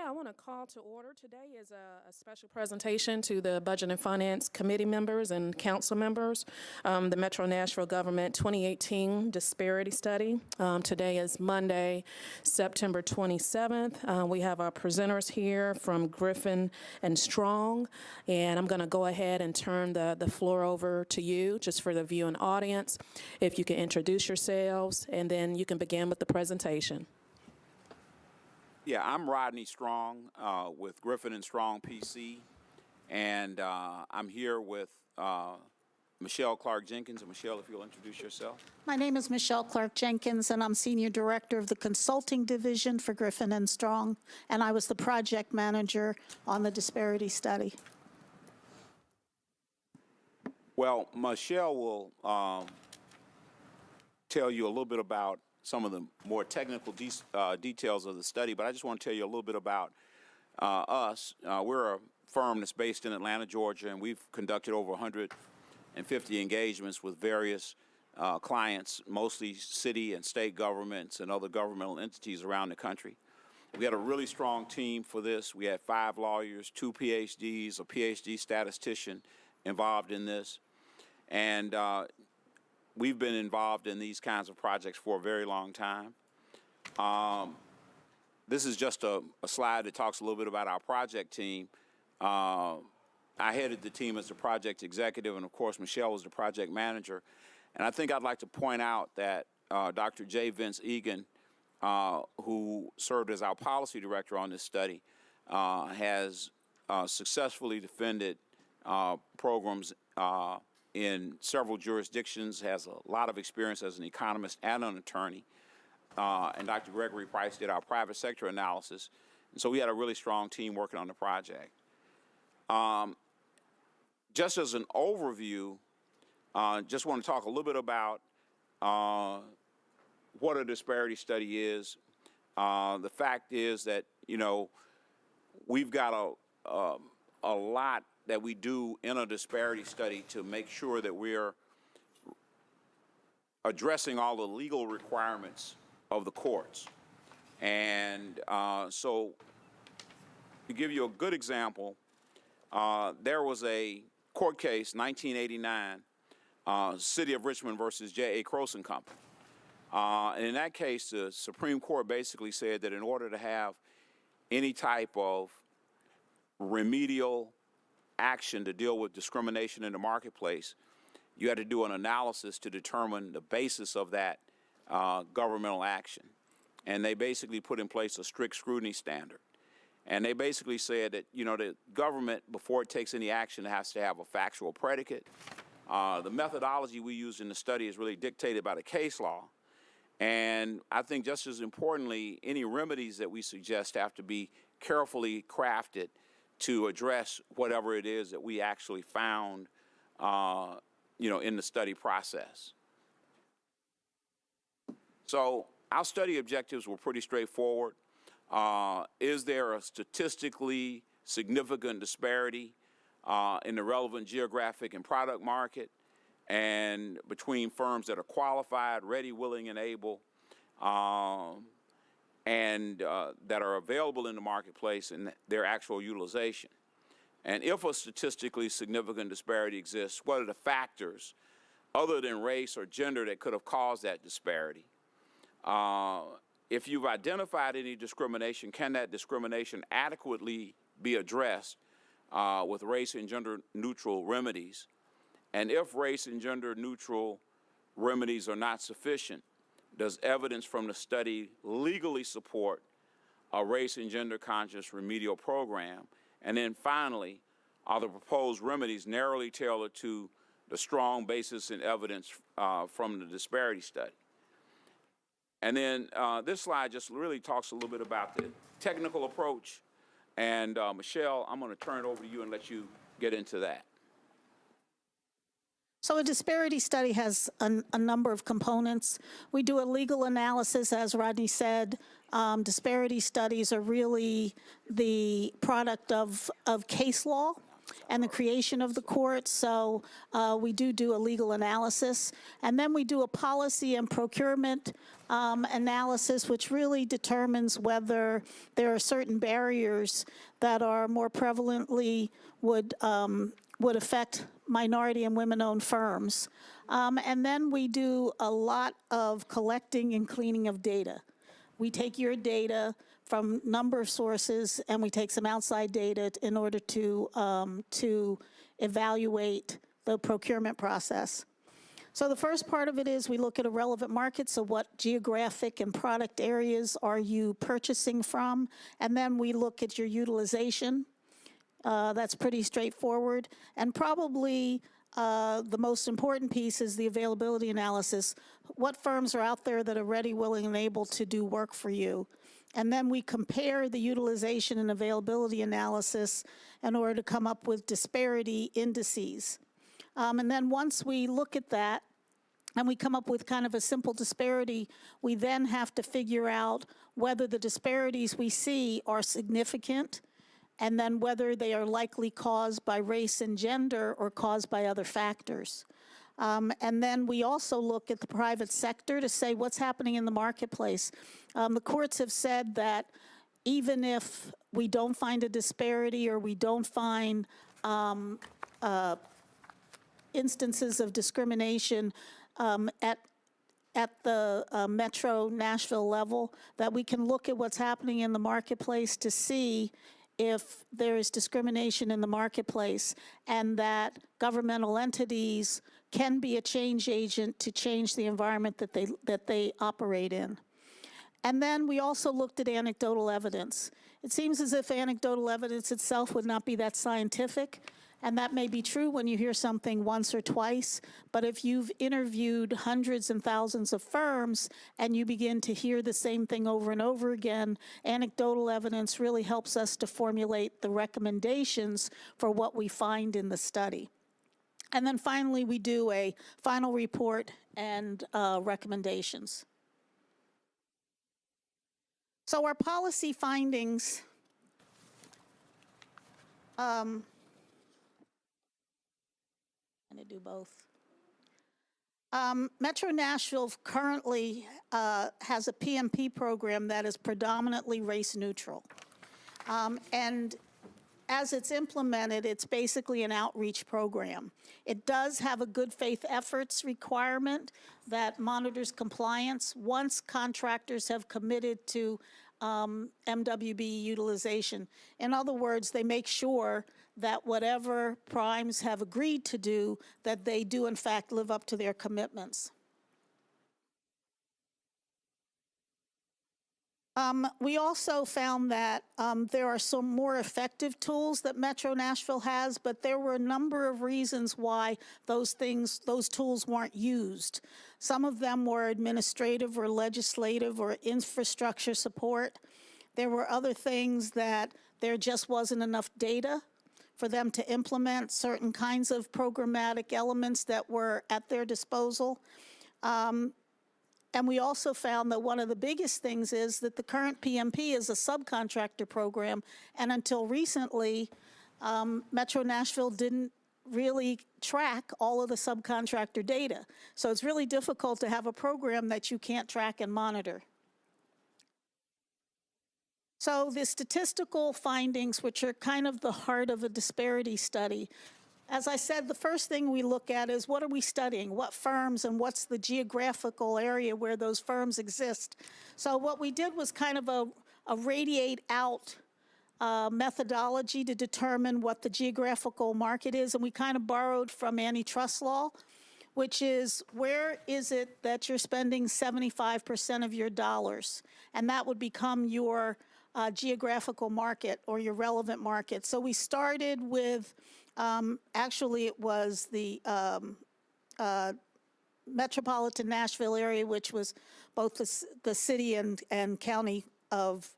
I want to call to order. Today is a special presentation to the Budget and Finance Committee members and council members, the Metro Nashville Government 2018 Disparity Study. Today is Monday, September 27th. We have our presenters here from Griffin and Strong, and I'm going to go ahead and turn the floor over to you, just for the viewing audience. If you can introduce yourselves, and then you can begin with the presentation. Yeah, I'm Rodney Strong with Griffin and Strong PC, and I'm here with Michelle Clark Jenkins. And Michelle, if you'll introduce yourself. My name is Michelle Clark Jenkins, and I'm Senior Director of the Consulting Division for Griffin and Strong, and I was the project manager on the Disparity Study. Well, Michelle will tell you a little bit about some of the more technical details of the study, but I just want to tell you a little bit about us. We're a firm that's based in Atlanta, Georgia, and we've conducted over 150 engagements with various clients, mostly city and state governments and other governmental entities around the country. We had a really strong team for this. We had 5 lawyers, 2 PhDs, a PhD statistician involved in this, and we've been involved in these kinds of projects for a very long time. This is just a slide that talks a little bit about our project team. I headed the team as the project executive, and of course Michelle was the project manager. And I think I'd like to point out that Dr. J. Vince Egan, who served as our policy director on this study, has successfully defended programs in several jurisdictions, has a lot of experience as an economist and an attorney. And Dr. Gregory Price did our private sector analysis. And so we had a really strong team working on the project. Just as an overview, just want to talk a little bit about what a disparity study is. The fact is that, you know, we've got a lot that we do in a disparity study to make sure that we're addressing all the legal requirements of the courts. And so to give you a good example, there was a court case, 1989, City of Richmond versus J.A. Croson Company. And in that case, the Supreme Court basically said that in order to have any type of remedial action to deal with discrimination in the marketplace, you had to do an analysis to determine the basis of that governmental action. And they basically put in place a strict scrutiny standard. And they basically said that, you know, the government, before it takes any action, has to have a factual predicate. The methodology we use in the study is really dictated by the case law. And I think just as importantly, any remedies that we suggest have to be carefully crafted to address whatever it is that we actually found, you know, in the study process. So our study objectives were pretty straightforward. Is there a statistically significant disparity in the relevant geographic and product market and between firms that are qualified, ready, willing, and able, and that are available in the marketplace and their actual utilization? And if a statistically significant disparity exists, what are the factors other than race or gender that could have caused that disparity? If you've identified any discrimination, can that discrimination adequately be addressed with race and gender neutral remedies? And if race and gender neutral remedies are not sufficient, does evidence from the study legally support a race and gender conscious remedial program? And then finally, are the proposed remedies narrowly tailored to the strong basis in evidence from the disparity study? And then this slide just really talks a little bit about the technical approach. And Michelle, I'm going to turn it over to you and let you get into that. So a disparity study has a number of components. We do a legal analysis, as Rodney said. Disparity studies are really the product of case law. and the creation of the court. So we do a legal analysis. And then we do a policy and procurement analysis, which really determines whether there are certain barriers that are more prevalently would affect minority and women-owned firms. And then we do a lot of collecting and cleaning of data. We take your data from a number of sources, and we take some outside data in order to evaluate the procurement process. So the first part of it is we look at a relevant market, so what geographic and product areas are you purchasing from, and then we look at your utilization. That's pretty straightforward, and probably the most important piece is the availability analysis. What firms are out there that are ready, willing, and able to do work for you? And then we compare the utilization and availability analysis in order to come up with disparity indices. And then once we look at that and we come up with kind of a simple disparity, we then have to figure out whether the disparities we see are significant, and then whether they are likely caused by race and gender or caused by other factors. And then we also look at the private sector to say what's happening in the marketplace. The courts have said that even if we don't find a disparity or we don't find instances of discrimination at the Metro Nashville level, that we can look at what's happening in the marketplace to see if there is discrimination in the marketplace, and that governmental entities can be a change agent to change the environment that they operate in. And then we also looked at anecdotal evidence. It seems as if anecdotal evidence itself would not be that scientific, and that may be true when you hear something once or twice, but if you've interviewed hundreds and thousands of firms and you begin to hear the same thing over and over again, anecdotal evidence really helps us to formulate the recommendations for what we find in the study. And then finally, we do a final report and recommendations. So our policy findings, I'm going to do both. Metro Nashville currently has a PMP program that is predominantly race neutral. And as it's implemented, it's basically an outreach program. It does have a good faith efforts requirement that monitors compliance once contractors have committed to MWB utilization. In other words, they make sure that whatever primes have agreed to do, that they do in fact live up to their commitments. We also found that there are some more effective tools that Metro Nashville has, but there were a number of reasons why those tools weren't used. Some of them were administrative or legislative or infrastructure support. There were other things that there just wasn't enough data for them to implement certain kinds of programmatic elements that were at their disposal. And we also found that one of the biggest things is that the current PMP is a subcontractor program, and until recently, Metro Nashville didn't really track all of the subcontractor data. So it's really difficult to have a program that you can't track and monitor. So the statistical findings, which are kind of the heart of a disparity study, as I said, the first thing we look at is what are we studying, what firms, and what's the geographical area where those firms exist. So what we did was kind of a radiate out methodology to determine what the geographical market is, and we kind of borrowed from antitrust law, which is where is it that you're spending 75% of your dollars, and that would become your geographical market or your relevant market. So we started with actually, it was the metropolitan Nashville area, which was both the city and county of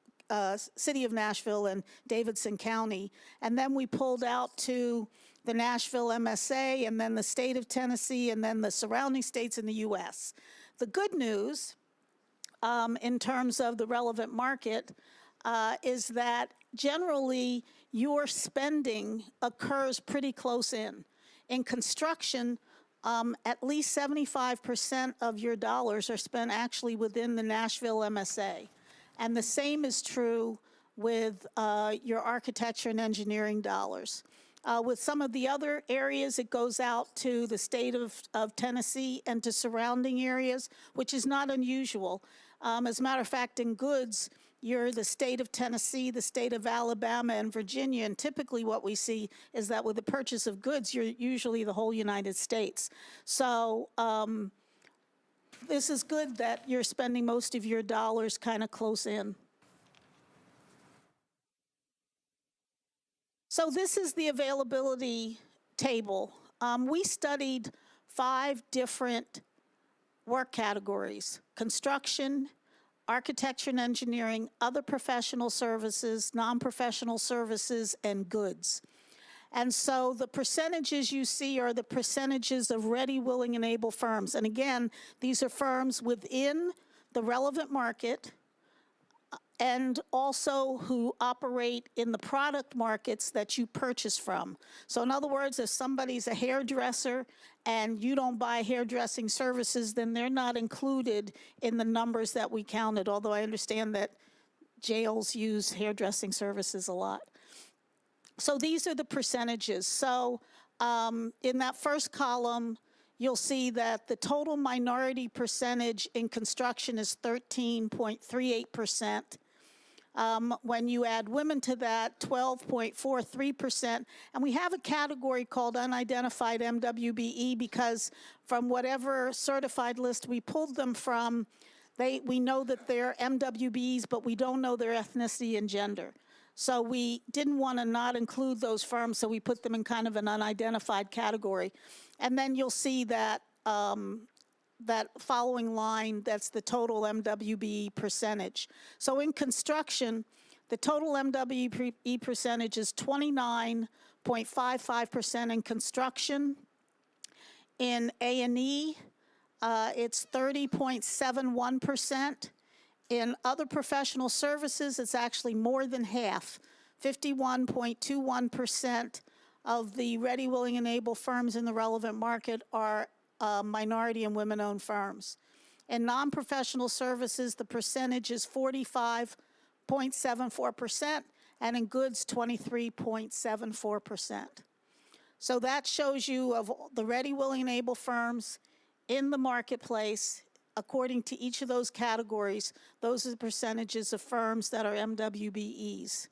city of Nashville and Davidson County. And then we pulled out to the Nashville MSA, and then the state of Tennessee, and then the surrounding states in the U.S. The good news in terms of the relevant market is that generally your spending occurs pretty close in. In construction, at least 75% of your dollars are spent actually within the Nashville MSA. And the same is true with your architecture and engineering dollars. With some of the other areas, it goes out to the state of Tennessee and to surrounding areas, which is not unusual. As a matter of fact, in goods, you're the state of Tennessee, the state of Alabama, and Virginia, and typically what we see is that with the purchase of goods, you're usually the whole United States. So this is good that you're spending most of your dollars kind of close in. So this is the availability table. We studied 5 different work categories: construction, architecture and engineering, other professional services, non-professional services, and goods. And so the percentages you see are the percentages of ready, willing, and able firms. And again, these are firms within the relevant market and also who operate in the product markets that you purchase from. So in other words, if somebody's a hairdresser and you don't buy hairdressing services, then they're not included in the numbers that we counted, although I understand that jails use hairdressing services a lot. So these are the percentages. So in that first column, you'll see that the total minority percentage in construction is 13.38%. When you add women to that, 12.43%. And we have a category called unidentified MWBE because from whatever certified list we pulled them from, we know that they're MWBEs, but we don't know their ethnicity and gender. So we didn't want to not include those firms, so we put them in kind of an unidentified category. And then you'll see that that following line, that's the total MWBE percentage. So in construction, the total MWBE percentage is 29.55% in construction. In A&E, it's 30.71%. In other professional services, it's actually more than half. 51.21% of the ready, willing, and able firms in the relevant market are minority and women-owned firms. In non-professional services, the percentage is 45.74%, and in goods, 23.74%. So that shows you of the ready, willing, and able firms in the marketplace. According to each of those categories, those are the percentages of firms that are MWBEs.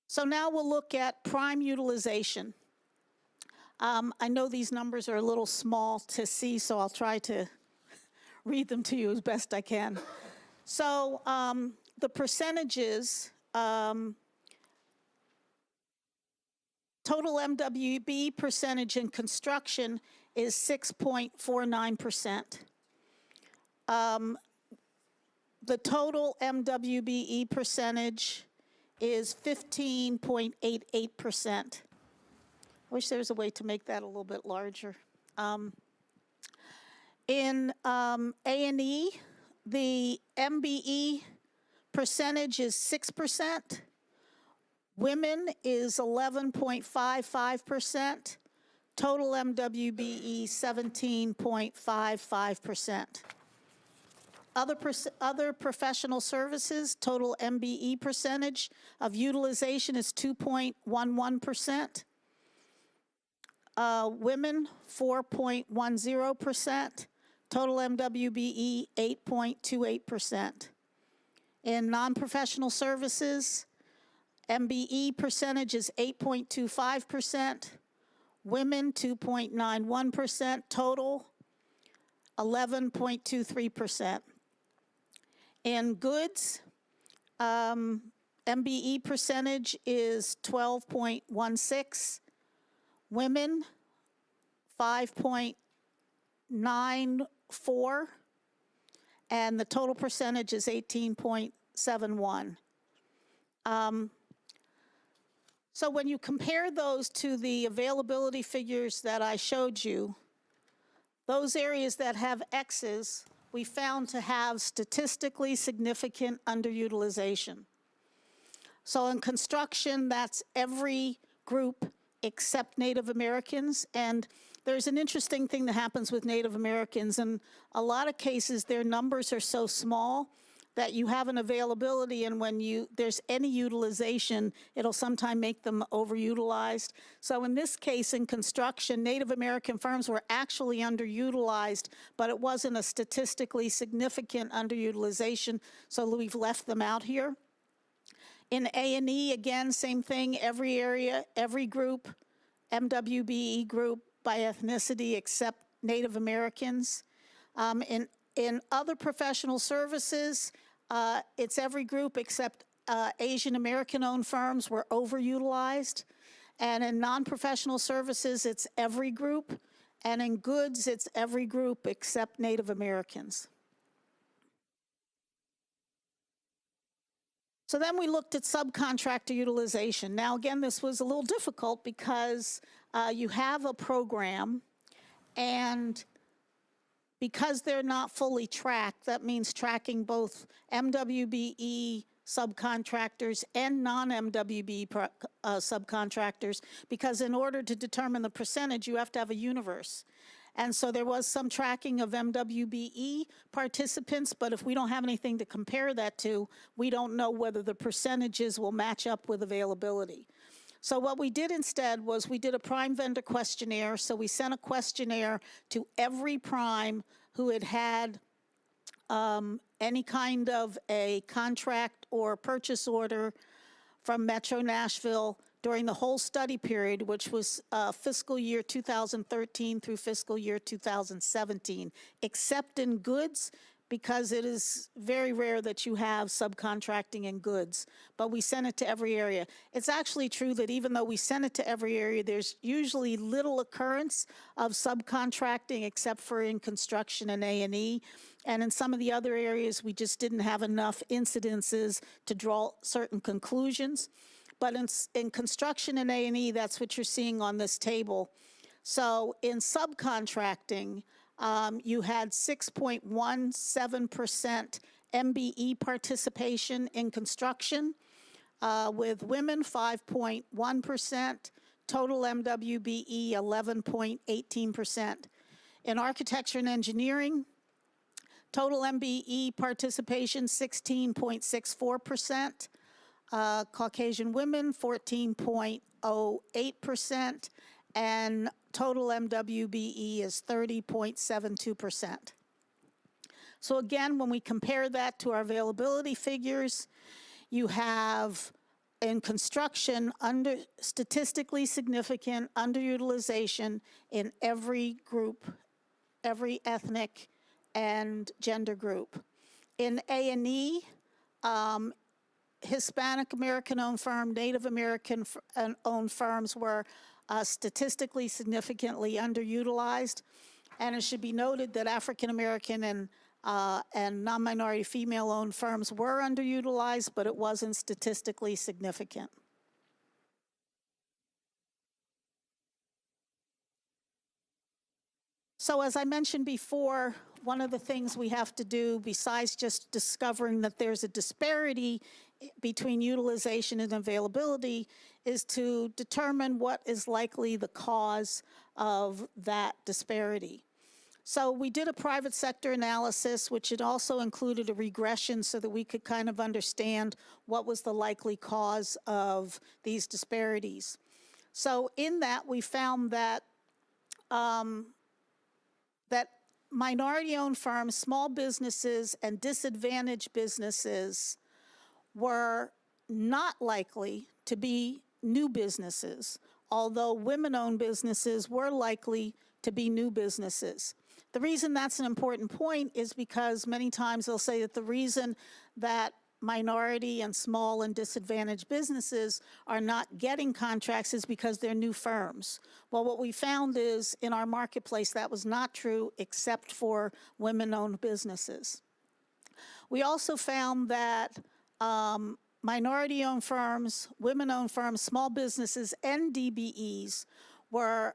So now we'll look at prime utilization. I know these numbers are a little small to see, so I'll try to read them to you as best I can. So the percentages, total MWB percentage in construction is 6.49%. The total MWBE percentage is 15.88%. I wish there was a way to make that a little bit larger. In A&E, the MBE percentage is 6%. Women is 11.55%. Total MWBE 17.55%. Other professional services, total MBE percentage of utilization is 2.11%. Women, 4.10%. Total MWBE, 8.28%. In non-professional services, MBE percentage is 8.25%. Women, 2.91%. Total, 11.23%. In goods, MBE percentage is 12.16%. Women, 5.94%, and the total percentage is 18.71%. So when you compare those to the availability figures that I showed you, those areas that have X's we found to have statistically significant underutilization. So in construction, that's every group except Native Americans. And there's an interesting thing that happens with Native Americans. In a lot of cases, their numbers are so small that you have an availability, and when there's any utilization, it'll sometimes make them overutilized. So in this case, in construction, Native American firms were actually underutilized, but it wasn't a statistically significant underutilization, so we've left them out here. In A&E, again, same thing, every area, every group, MWBE group by ethnicity except Native Americans. In other professional services, it's every group except Asian American-owned firms were overutilized. And in non-professional services, it's every group. And in goods, it's every group except Native Americans. So then we looked at subcontractor utilization. Now, again, this was a little difficult because you have a program, and because they're not fully tracked, that means tracking both MWBE subcontractors and non-MWBE subcontractors, because in order to determine the percentage, you have to have a universe. And so there was some tracking of MWBE participants, but if we don't have anything to compare that to, we don't know whether the percentages will match up with availability. So what we did instead was we did a prime vendor questionnaire. So we sent a questionnaire to every prime who had had any kind of a contract or purchase order from Metro Nashville during the whole study period, which was fiscal year 2013 through fiscal year 2017, except in goods, because it is very rare that you have subcontracting in goods, but we sent it to every area. It's actually true that even though we sent it to every area, there's usually little occurrence of subcontracting except for in construction and A&E. And in some of the other areas, we just didn't have enough incidences to draw certain conclusions. But in construction and A&E, that's what you're seeing on this table. So in subcontracting, you had 6.17% MBE participation in construction, with women 5.1%, total MWBE 11.18%. In architecture and engineering, total MBE participation 16.64%, Caucasian women 14.08%, and total MWBE is 30.72%. So again, when we compare that to our availability figures, you have in construction statistically significant underutilization in every group, every ethnic and gender group. In A&E, Hispanic American-owned firm, Native American-owned firms were statistically significantly underutilized. And it should be noted that African American and non-minority female-owned firms were underutilized, but it wasn't statistically significant. So as I mentioned before, one of the things we have to do, besides just discovering that there's a disparity between utilization and availability, is to determine what is likely the cause of that disparity. So we did a private sector analysis, which it also included a regression so that we could kind of understand what was the likely cause of these disparities. So in that, we found that that minority-owned firms, small businesses, and disadvantaged businesses were not likely to be new businesses, although women-owned businesses were likely to be new businesses. The reason that's an important point is because many times they'll say that the reason that minority and small and disadvantaged businesses are not getting contracts is because they're new firms. Well, what we found is in our marketplace that was not true except for women-owned businesses. We also found that minority-owned firms, women-owned firms, small businesses, and DBEs were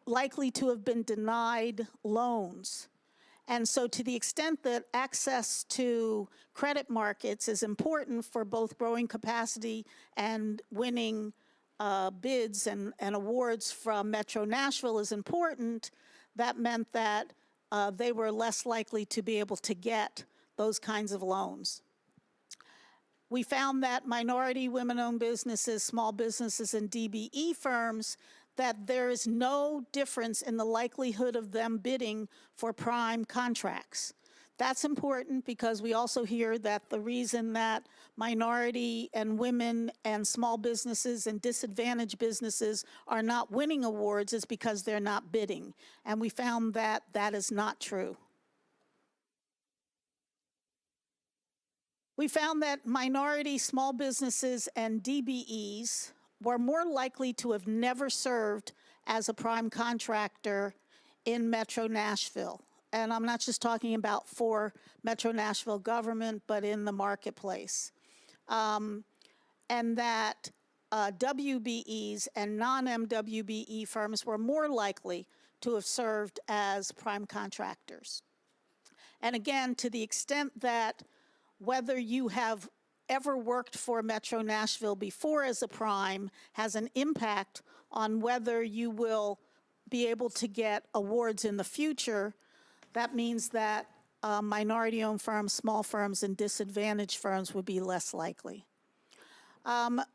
likely to have been denied loans. And so to the extent that access to credit markets is important for both growing capacity and winning bids and awards from Metro Nashville is important, that meant that they were less likely to be able to get those kinds of loans. We found that minority, women-owned businesses, small businesses, and DBE firms, that there is no difference in the likelihood of them bidding for prime contracts. That's important because we also hear that the reason that minority and women and small businesses and disadvantaged businesses are not winning awards is because they're not bidding. And we found that that is not true. We found that minority, small businesses, and DBEs were more likely to have never served as a prime contractor in Metro Nashville. And I'm not just talking about for Metro Nashville government, but in the marketplace. And that WBEs and non-MWBE firms were more likely to have served as prime contractors. And again, to the extent that whether you have ever worked for Metro Nashville before as a prime has an impact on whether you will be able to get awards in the future. That means that minority-owned firms, small firms, and disadvantaged firms would be less likely.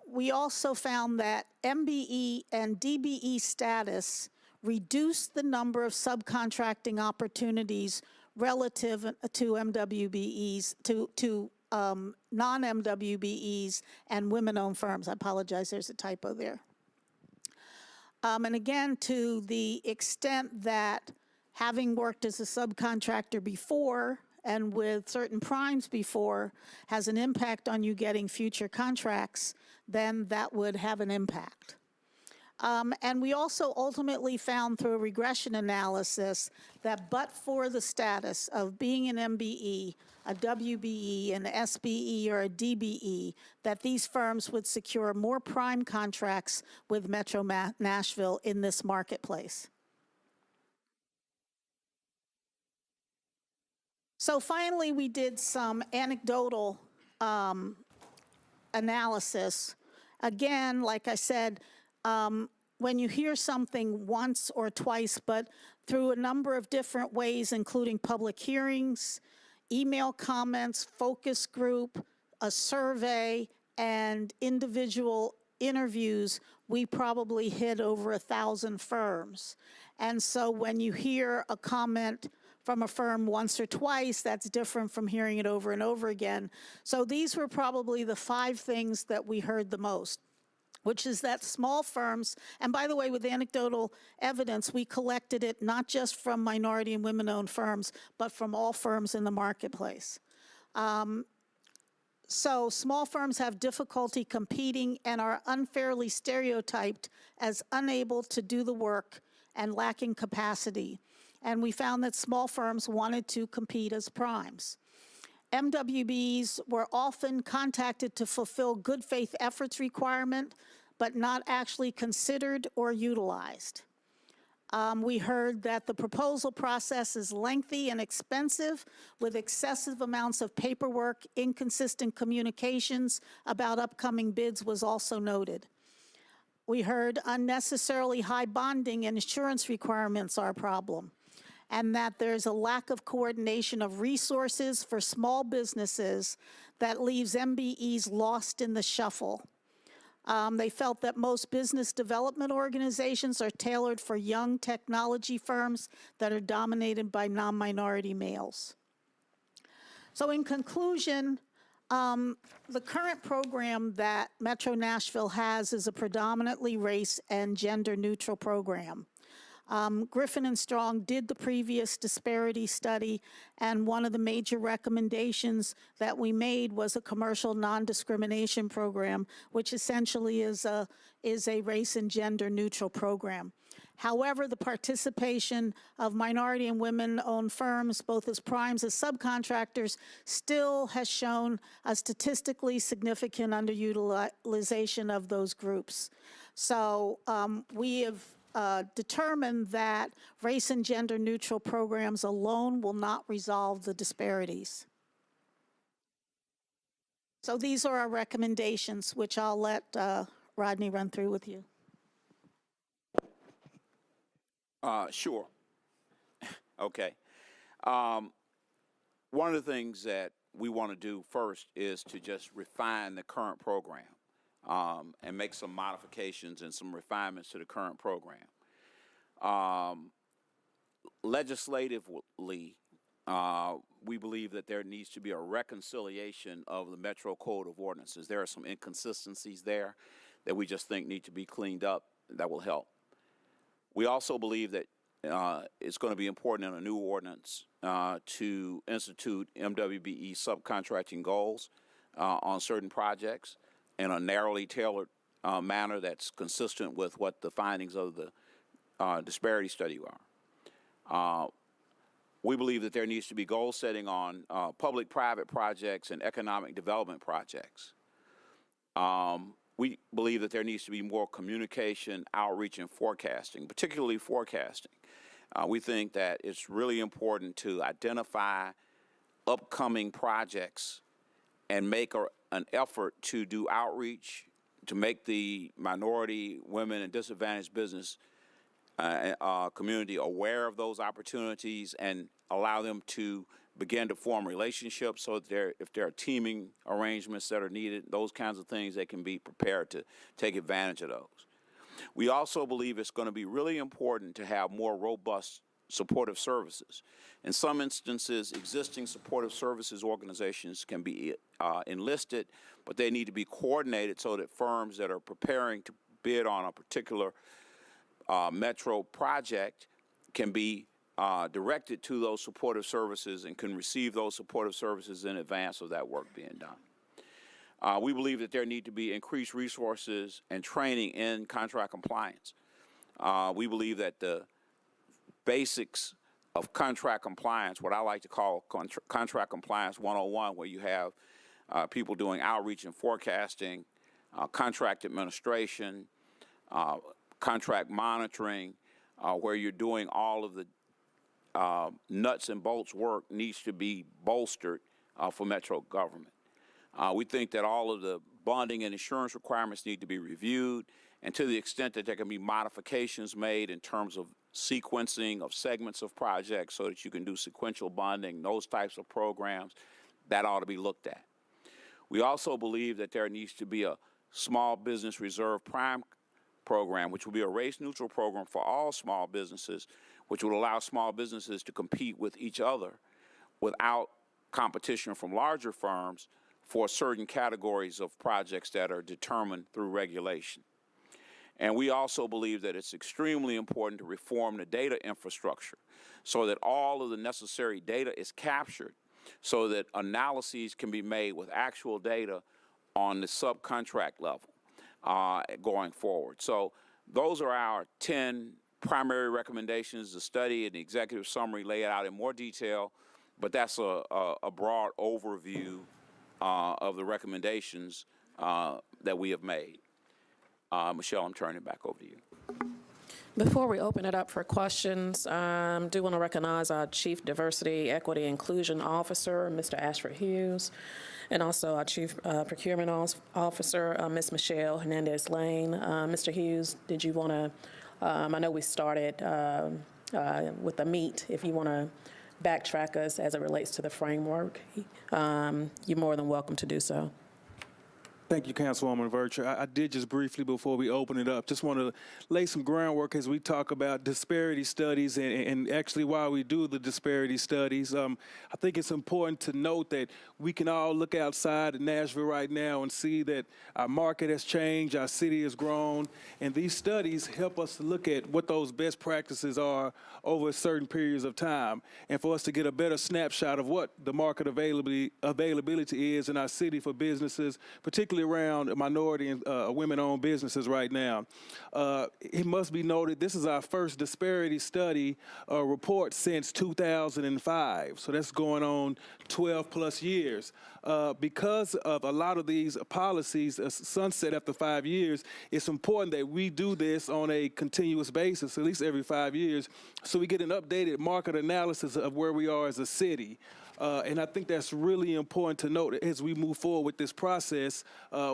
We also found that MBE and DBE status reduced the number of subcontracting opportunities relative to MWBEs, to non-MWBEs and women-owned firms. I apologize, there's a typo there. And again, to the extent that having worked as a subcontractor before and with certain primes before has an impact on you getting future contracts, then that would have an impact. And we also ultimately found through a regression analysis that but for the status of being an MBE, a WBE, an SBE, or a DBE, that these firms would secure more prime contracts with Metro Nashville in this marketplace. So finally, we did some anecdotal analysis. Again, like I said, when you hear something once or twice, but through a number of different ways, including public hearings, email comments, focus group, a survey, and individual interviews, we probably hit over 1,000 firms. And so when you hear a comment from a firm once or twice, that's different from hearing it over and over again. So these were probably the 5 things that we heard the most, which is that small firms, and by the way, with anecdotal evidence, we collected it not just from minority and women-owned firms, but from all firms in the marketplace. So small firms have difficulty competing and are unfairly stereotyped as unable to do the work and lacking capacity. And we found that small firms wanted to compete as primes. MWBs were often contacted to fulfill good faith efforts requirement, but not actually considered or utilized. We heard that the proposal process is lengthy and expensive with excessive amounts of paperwork. Inconsistent communications about upcoming bids was also noted. We heard unnecessarily high bonding and insurance requirements are a problem, and that there's a lack of coordination of resources for small businesses that leaves MBEs lost in the shuffle. They felt that most business development organizations are tailored for young technology firms that are dominated by non-minority males. So in conclusion, the current program that Metro Nashville has is a predominantly race and gender neutral program. Griffin and Strong did the previous disparity study, and one of the major recommendations that we made was a commercial non-discrimination program, which essentially is a race and gender neutral program. However, the participation of minority and women-owned firms, both as primes as subcontractors, still has shown a statistically significant underutilization of those groups. So we have determined that race and gender neutral programs alone will not resolve the disparities. So these are our recommendations, which I'll let Rodney run through with you. Sure. Okay. One of the things that we want to do first is to just refine the current program and make some modifications and some refinements to the current program. Legislatively, we believe that there needs to be a reconciliation of the Metro Code of Ordinances. There are some inconsistencies there that we just think need to be cleaned up that will help. We also believe that it's going to be important in a new ordinance to institute MWBE subcontracting goals on certain projects in a narrowly tailored manner that's consistent with what the findings of the disparity study are. We believe that there needs to be goal setting on public-private projects and economic development projects. We believe that there needs to be more communication, outreach, and forecasting, particularly forecasting. We think that it's really important to identify upcoming projects and make an effort to do outreach, to make the minority, women, and disadvantaged business community aware of those opportunities and allow them to begin to form relationships so that if there are teaming arrangements that are needed, those kinds of things, they can be prepared to take advantage of those. We also believe it's going to be really important to have more robust supportive services. In some instances, existing supportive services organizations can be enlisted, but they need to be coordinated so that firms that are preparing to bid on a particular metro project can be directed to those supportive services and can receive those supportive services in advance of that work being done. We believe that there need to be increased resources and training in contract compliance. We believe that the basics of contract compliance, what I like to call contract compliance 101, where you have people doing outreach and forecasting, contract administration, contract monitoring, where you're doing all of the nuts and bolts work, needs to be bolstered for metro government. We think that all of the bonding and insurance requirements need to be reviewed, and to the extent that there can be modifications made in terms of sequencing of segments of projects so that you can do sequential bonding, those types of programs, that ought to be looked at. We also believe that there needs to be a small business reserve prime program, which will be a race-neutral program for all small businesses, which would allow small businesses to compete with each other without competition from larger firms for certain categories of projects that are determined through regulation. And we also believe that it's extremely important to reform the data infrastructure so that all of the necessary data is captured so that analyses can be made with actual data on the subcontract level going forward. So those are our 10 primary recommendations. The study and the executive summary lay it out in more detail, but that's a broad overview of the recommendations that we have made. Michelle, I'm turning it back over to you. Before we open it up for questions, I do want to recognize our Chief Diversity, Equity, Inclusion Officer, Mr. Ashford Hughes, and also our Chief Procurement Officer, Ms. Michelle Hernandez-Lane. Mr. Hughes, did you want to, I know we started with the meat, if you want to backtrack us as it relates to the framework, you're more than welcome to do so. Thank you, Councilwoman Virtue. I did just briefly, before we open it up, just want to lay some groundwork as we talk about disparity studies and actually why we do the disparity studies. I think it's important to note that we can all look outside of Nashville right now and see that our market has changed, our city has grown, and these studies help us to look at what those best practices are over certain periods of time, and for us to get a better snapshot of what the market availability is in our city for businesses, particularly particularly around minority and women-owned businesses right now. It must be noted, this is our first disparity study report since 2005. So that's going on 12 plus years. Because of a lot of these policies sunset after 5 years, it's important that we do this on a continuous basis, at least every 5 years, so we get an updated market analysis of where we are as a city. And I think that's really important to note as we move forward with this process.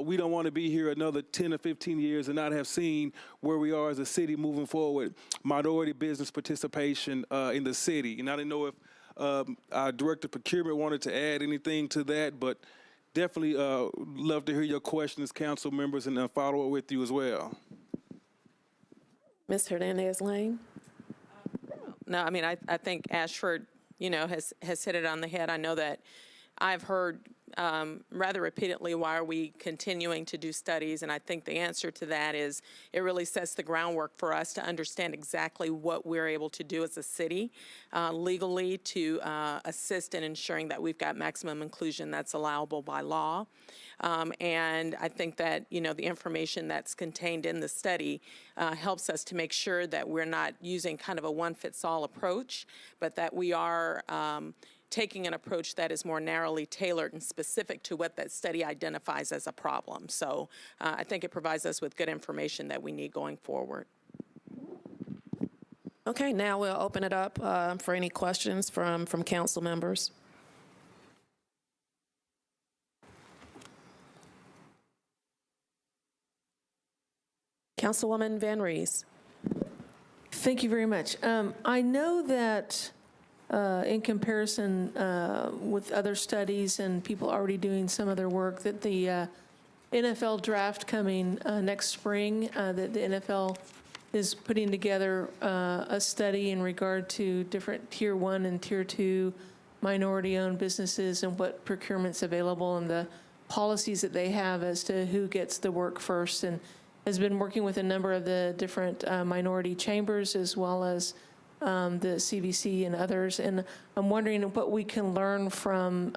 We don't want to be here another 10 or 15 years and not have seen where we are as a city moving forward, minority business participation in the city. And I didn't know if our Director of Procurement wanted to add anything to that, but definitely love to hear your questions, council members, and follow up with you as well. Ms. Hernandez-Lane? No, I mean, I think Ashford, has hit it on the head. I know that I've heard rather repeatedly, why are we continuing to do studies? And I think the answer to that is it really sets the groundwork for us to understand exactly what we're able to do as a city legally to assist in ensuring that we've got maximum inclusion that's allowable by law. And I think that, the information that's contained in the study helps us to make sure that we're not using kind of a one-fits-all approach, but that we are taking an approach that is more narrowly tailored and specific to what that study identifies as a problem. So I think it provides us with good information that we need going forward. Okay, now we'll open it up for any questions from council members. Councilwoman Van Rees. Thank you very much. I know that in comparison with other studies and people already doing some of their work, that the NFL draft coming next spring, that the NFL is putting together a study in regard to different Tier 1 and Tier 2 minority-owned businesses and what procurement's available and the policies that they have as to who gets the work first, and has been working with a number of the different minority chambers as well as the CVC and others. And I'm wondering what we can learn from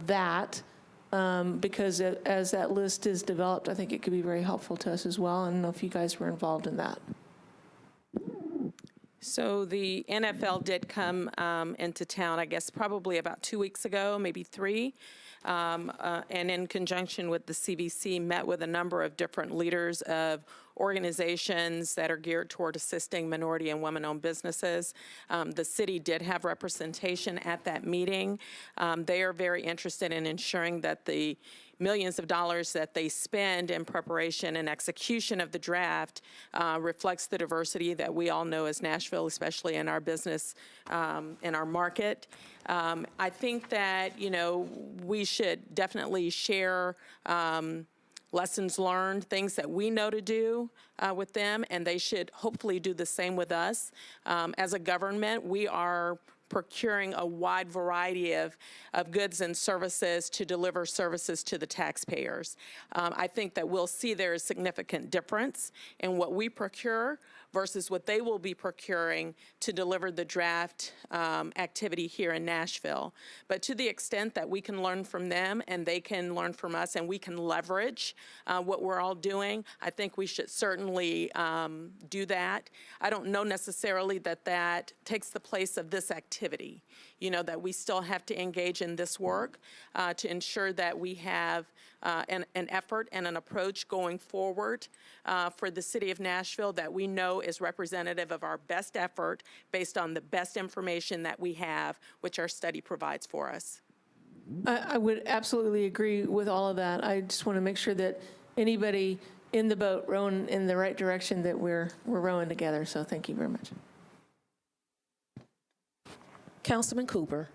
that, because as that list is developed, I think it could be very helpful to us as well. I don't know if you guys were involved in that. So the NFL did come into town, I guess, probably about 2 weeks ago, maybe 3. And in conjunction with the CVC, met with a number of different leaders of organizations that are geared toward assisting minority and women-owned businesses. The city did have representation at that meeting. They are very interested in ensuring that the millions of dollars that they spend in preparation and execution of the draft reflects the diversity that we all know as Nashville, especially in our business, in our market. I think that, we should definitely share lessons learned, things that we know to do with them, and they should hopefully do the same with us. As a government, we are procuring a wide variety of goods and services to deliver services to the taxpayers. I think that we'll see there is significant difference in what we procure versus what they will be procuring to deliver the draft activity here in Nashville. But to the extent that we can learn from them and they can learn from us and we can leverage what we're all doing, I think we should certainly do that. I don't know necessarily that that takes the place of this activity, that we still have to engage in this work to ensure that we have an effort and an approach going forward for the city of Nashville that we know is representative of our best effort based on the best information that we have, which our study provides for us. I would absolutely agree with all of that. I just want to make sure that anybody in the boat rowing in the right direction, that we're rowing together. So thank you very much. Councilman Cooper.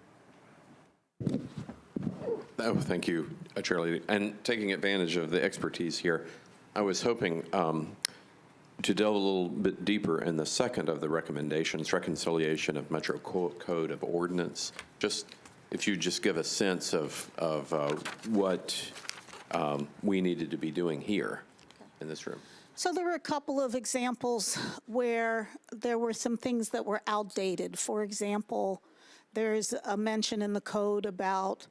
Oh, thank you, Chair Lady. And taking advantage of the expertise here, I was hoping to delve a little bit deeper in the second of the recommendations, reconciliation of Metro Code of Ordinance. Just if you just give a sense of what we needed to be doing here in this room. So there were a couple of examples where there were some things that were outdated. For example, there's a mention in the code about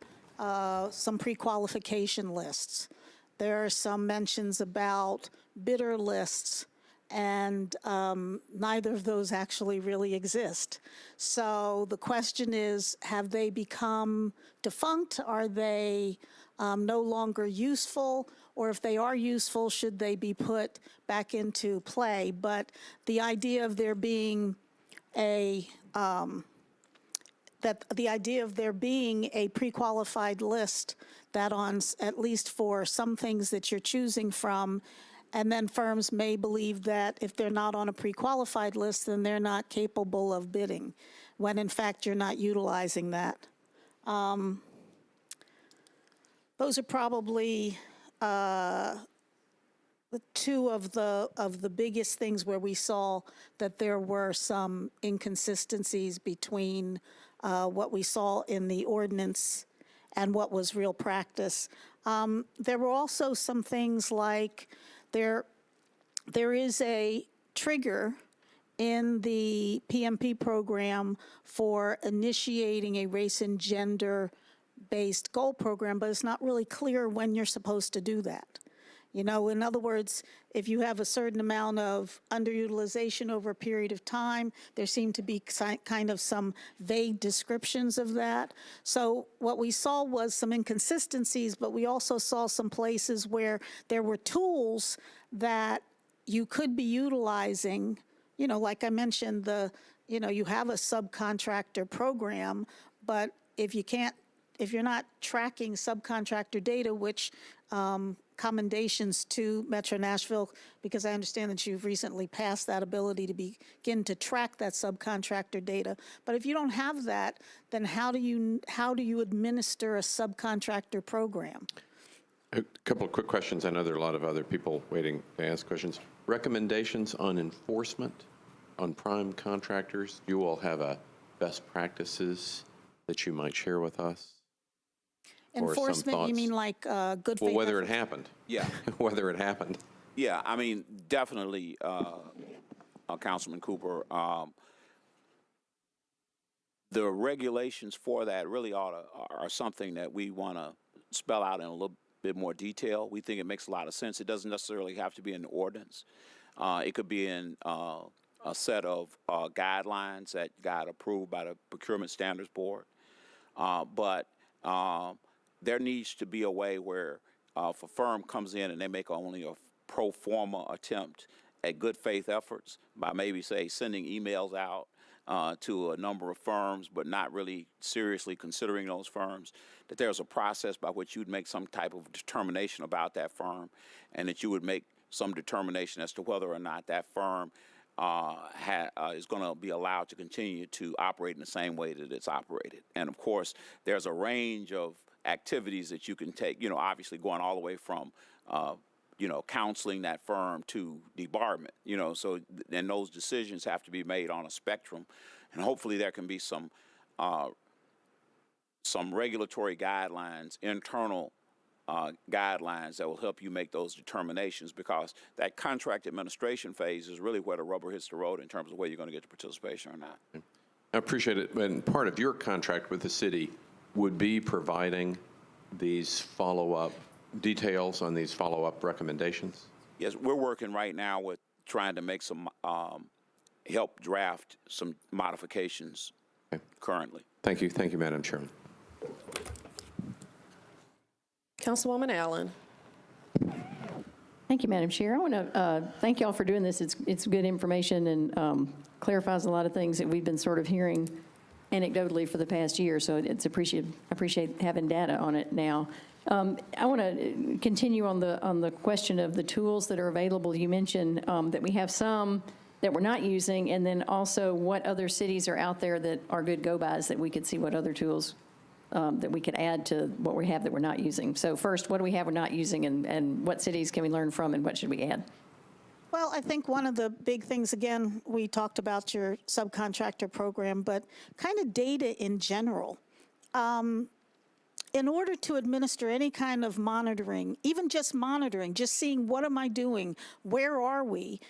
some pre-qualification lists. There are some mentions about bidder lists, and neither of those actually really exist. So the question is, have they become defunct? Are they no longer useful? Or if they are useful, should they be put back into play? But the idea of there being a pre-qualified list that on, at least for some things that you're choosing from, and then firms may believe that if they're not on a pre-qualified list, then they're not capable of bidding, when in fact you're not utilizing that. Those are probably the two of the biggest things where we saw that there were some inconsistencies between what we saw in the ordinance and what was real practice. There were also some things like there is a trigger in the PMP program for initiating a race and gender-based goal program, but it's not really clear when you're supposed to do that. You know, in other words, if you have a certain amount of underutilization over a period of time, there seem to be kind of some vague descriptions of that. So what we saw was some inconsistencies, but we also saw some places where there were tools that you could be utilizing. You know, like I mentioned, you have a subcontractor program, but if you're not tracking subcontractor data, which commendations to Metro Nashville, because I understand that you've recently passed that ability to begin to track that subcontractor data. But if you don't have that, then how do you administer a subcontractor program? A couple of quick questions. I know there are a lot of other people waiting to ask questions. Recommendations on enforcement on prime contractors. Do you all have a best practices that you might share with us? Enforcement, you mean like good faith? Well, whether it happened. Yeah. Whether it happened. Yeah, I mean, definitely, Councilman Cooper, the regulations for that really are something that we want to spell out in a little bit more detail. We think it makes a lot of sense. It doesn't necessarily have to be in the ordinance. It could be in a set of guidelines that got approved by the Procurement Standards Board. But there needs to be a way where if a firm comes in and they make only a pro forma attempt at good faith efforts by maybe, say, sending emails out to a number of firms, but not really seriously considering those firms, that there's a process by which you'd make some type of determination about that firm, and that you would make some determination as to whether or not that firm is going to be allowed to continue to operate in the same way that it's operated. And of course, there's a range of activities that you can take, you know, obviously going all the way from, counseling that firm to debarment, so then those decisions have to be made on a spectrum. And hopefully there can be some regulatory guidelines, internal guidelines that will help you make those determinations, because that contract administration phase is really where the rubber hits the road in terms of whether you're going to get the participation or not. I appreciate it. And part of your contract with the city would be providing these follow-up details on these follow-up recommendations? Yes, we're working right now with trying to make some, help draft some modifications currently. Thank you. Thank you, Madam Chairman. Councilwoman Allen. Thank you, Madam Chair. I want to thank you all for doing this. It's good information and clarifies a lot of things that we've been sort of hearing anecdotally for the past year, so it's appreciate having data on it now. I want to continue on the question of the tools that are available. You mentioned that we have some that we're not using, and then also what other cities are out there that are good go-bys that we could see what other tools that we could add to what we have that we're not using. So first, what do we have we're not using, and what cities can we learn from, and what should we add? Well, I think one of the big things, again, we talked about your subcontractor program, but kind of data in general. In order to administer any kind of monitoring, even just monitoring, just seeing what am I doing, where are we,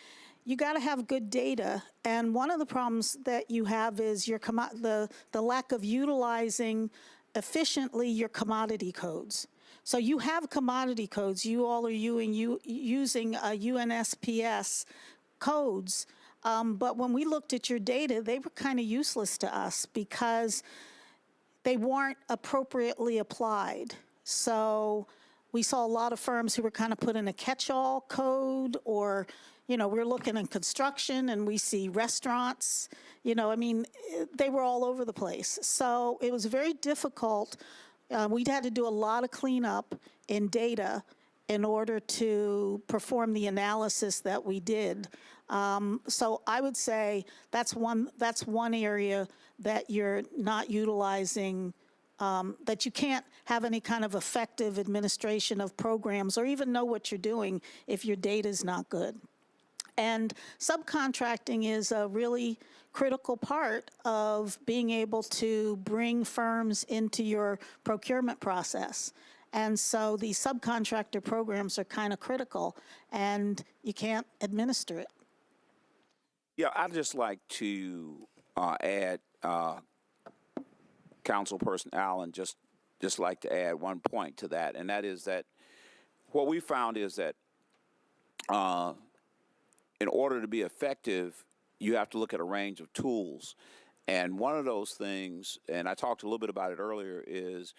you got to have good data. And one of the problems that you have is the lack of utilizing efficiently your commodity codes. So you have commodity codes. You all are using UNSPS codes. But when we looked at your data, they were kind of useless to us because they weren't appropriately applied. So we saw a lot of firms who were kind of put in a catch-all code, or, we're looking in construction and we see restaurants, they were all over the place. So it was very difficult. We'd had to do a lot of cleanup in data in order to perform the analysis that we did. So I would say that's one area that you're not utilizing, that you can't have any kind of effective administration of programs or even know what you're doing if your data is not good. And subcontracting is a really critical part of being able to bring firms into your procurement process. And so these subcontractor programs are kind of critical, and you can't administer it. Yeah, I'd just like to add, Councilperson Allen, just like to add one point to that, and that is that what we found is that in order to be effective, you have to look at a range of tools. And one of those things, and I talked a little bit about it earlier, is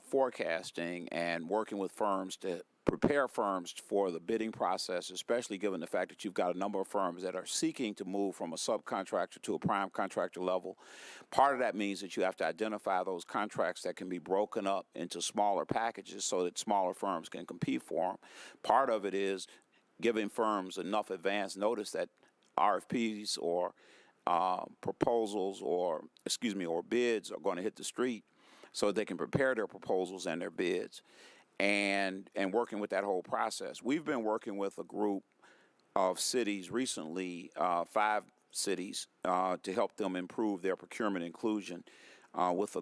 forecasting and working with firms to prepare firms for the bidding process, especially given the fact that you've got a number of firms that are seeking to move from a subcontractor to a prime contractor level. Part of that means that you have to identify those contracts that can be broken up into smaller packages so that smaller firms can compete for them. Part of it is giving firms enough advance notice that RFPs or proposals or bids are going to hit the street so that they can prepare their proposals and their bids, and working with that whole process. We've been working with a group of cities recently, 5 cities, to help them improve their procurement inclusion with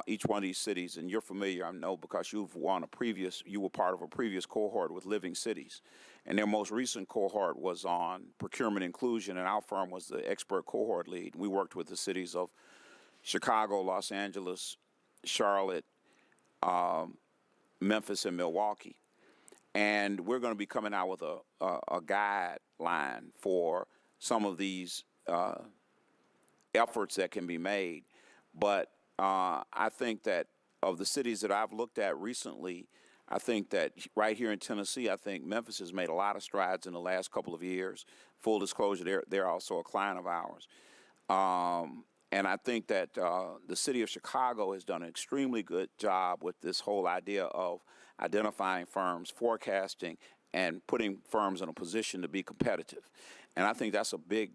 each one of these cities. And you're familiar, I know, because you were part of a previous cohort with Living Cities. And their most recent cohort was on procurement inclusion, and our firm was the expert cohort lead. We worked with the cities of Chicago, Los Angeles, Charlotte, Memphis, and Milwaukee. And we're going to be coming out with a guideline for some of these efforts that can be made. But I think that of the cities that I've looked at recently, I think that right here in Tennessee, I think Memphis has made a lot of strides in the last couple of years. Full disclosure, they're also a client of ours. And I think that the city of Chicago has done an extremely good job with this whole idea of identifying firms, forecasting, and putting firms in a position to be competitive. And I think that's a big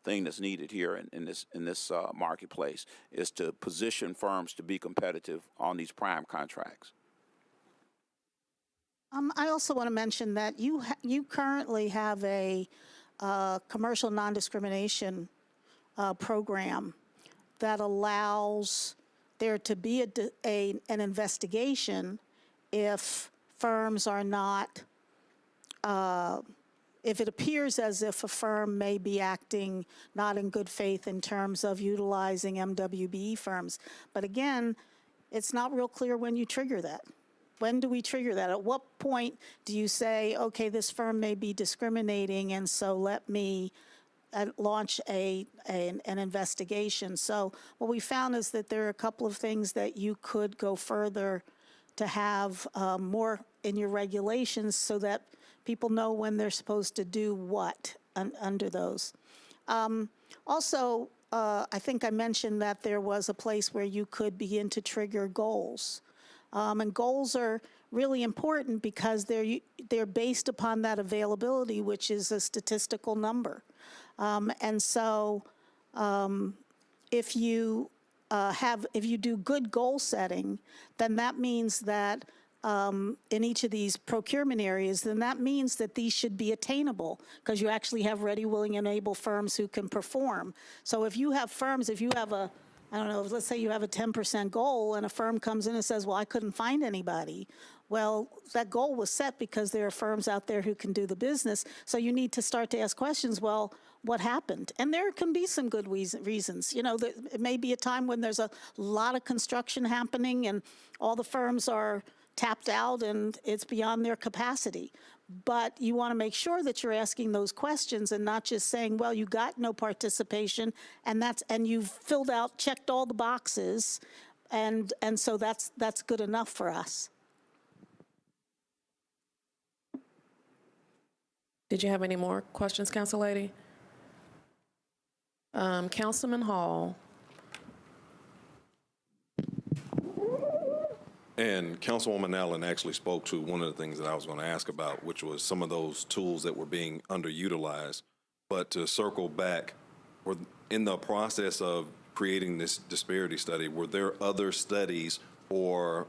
thing that's needed here in this marketplace, is to position firms to be competitive on these prime contracts. I also want to mention that you currently have a commercial non-discrimination program that allows there to be an investigation if firms are not, if it appears as if a firm may be acting not in good faith in terms of utilizing MWBE firms. But again, it's not real clear when you trigger that. When do we trigger that? At what point do you say, okay, this firm may be discriminating, and so let me launch an investigation? So what we found is that there are a couple of things that you could go further to have more in your regulations so that people know when they're supposed to do what under those. Also, I think I mentioned that there was a place where you could begin to trigger goals. And goals are really important because they're based upon that availability, which is a statistical number. And so if you do good goal setting, then that means that in each of these procurement areas, then that means that these should be attainable because you actually have ready, willing, and able firms who can perform. So if you have firms, if you have a I don't know, let's say you have a 10% goal and a firm comes in and says, well, I couldn't find anybody. Well, that goal was set because there are firms out there who can do the business. So you need to start to ask questions, well, what happened? And there can be some good reasons. You know, it may be a time when there's a lot of construction happening and all the firms are tapped out and it's beyond their capacity. But you want to make sure that you're asking those questions and not just saying, well, you got no participation and you've filled out, checked all the boxes, and so that's good enough for us. Did you have any more questions, Council Lady? Councilman Hall. And Councilwoman Allen actually spoke to one of the things that I was going to ask about, which was some of those tools that were being underutilized. But to circle back, in the process of creating this disparity study, were there other studies or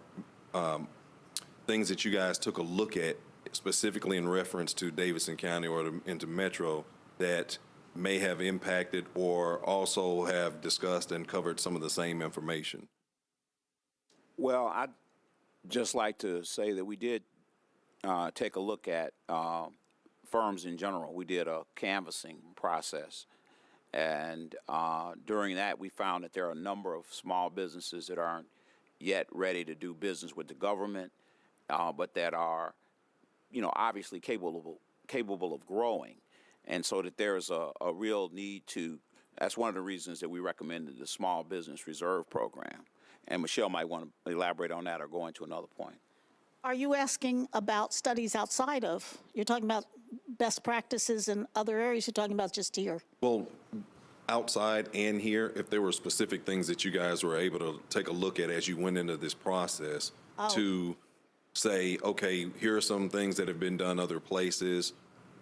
things that you guys took a look at specifically in reference to Davidson County or into Metro that may have impacted or also have discussed and covered some of the same information? Well, I'd just like to say that we did take a look at firms in general. We did a canvassing process, and during that we found that there are a number of small businesses that aren't yet ready to do business with the government, but that are, you know, obviously capable of growing, and so that there's a real need to. That's one of the reasons that we recommended the Small Business Reserve Program. And Michelle might want to elaborate on that or go into another point. Are you asking about studies outside of, you're talking about best practices in other areas, you're talking about just here? Well, outside and here, if there were specific things that you guys were able to take a look at as you went into this process to say, okay, here are some things that have been done other places.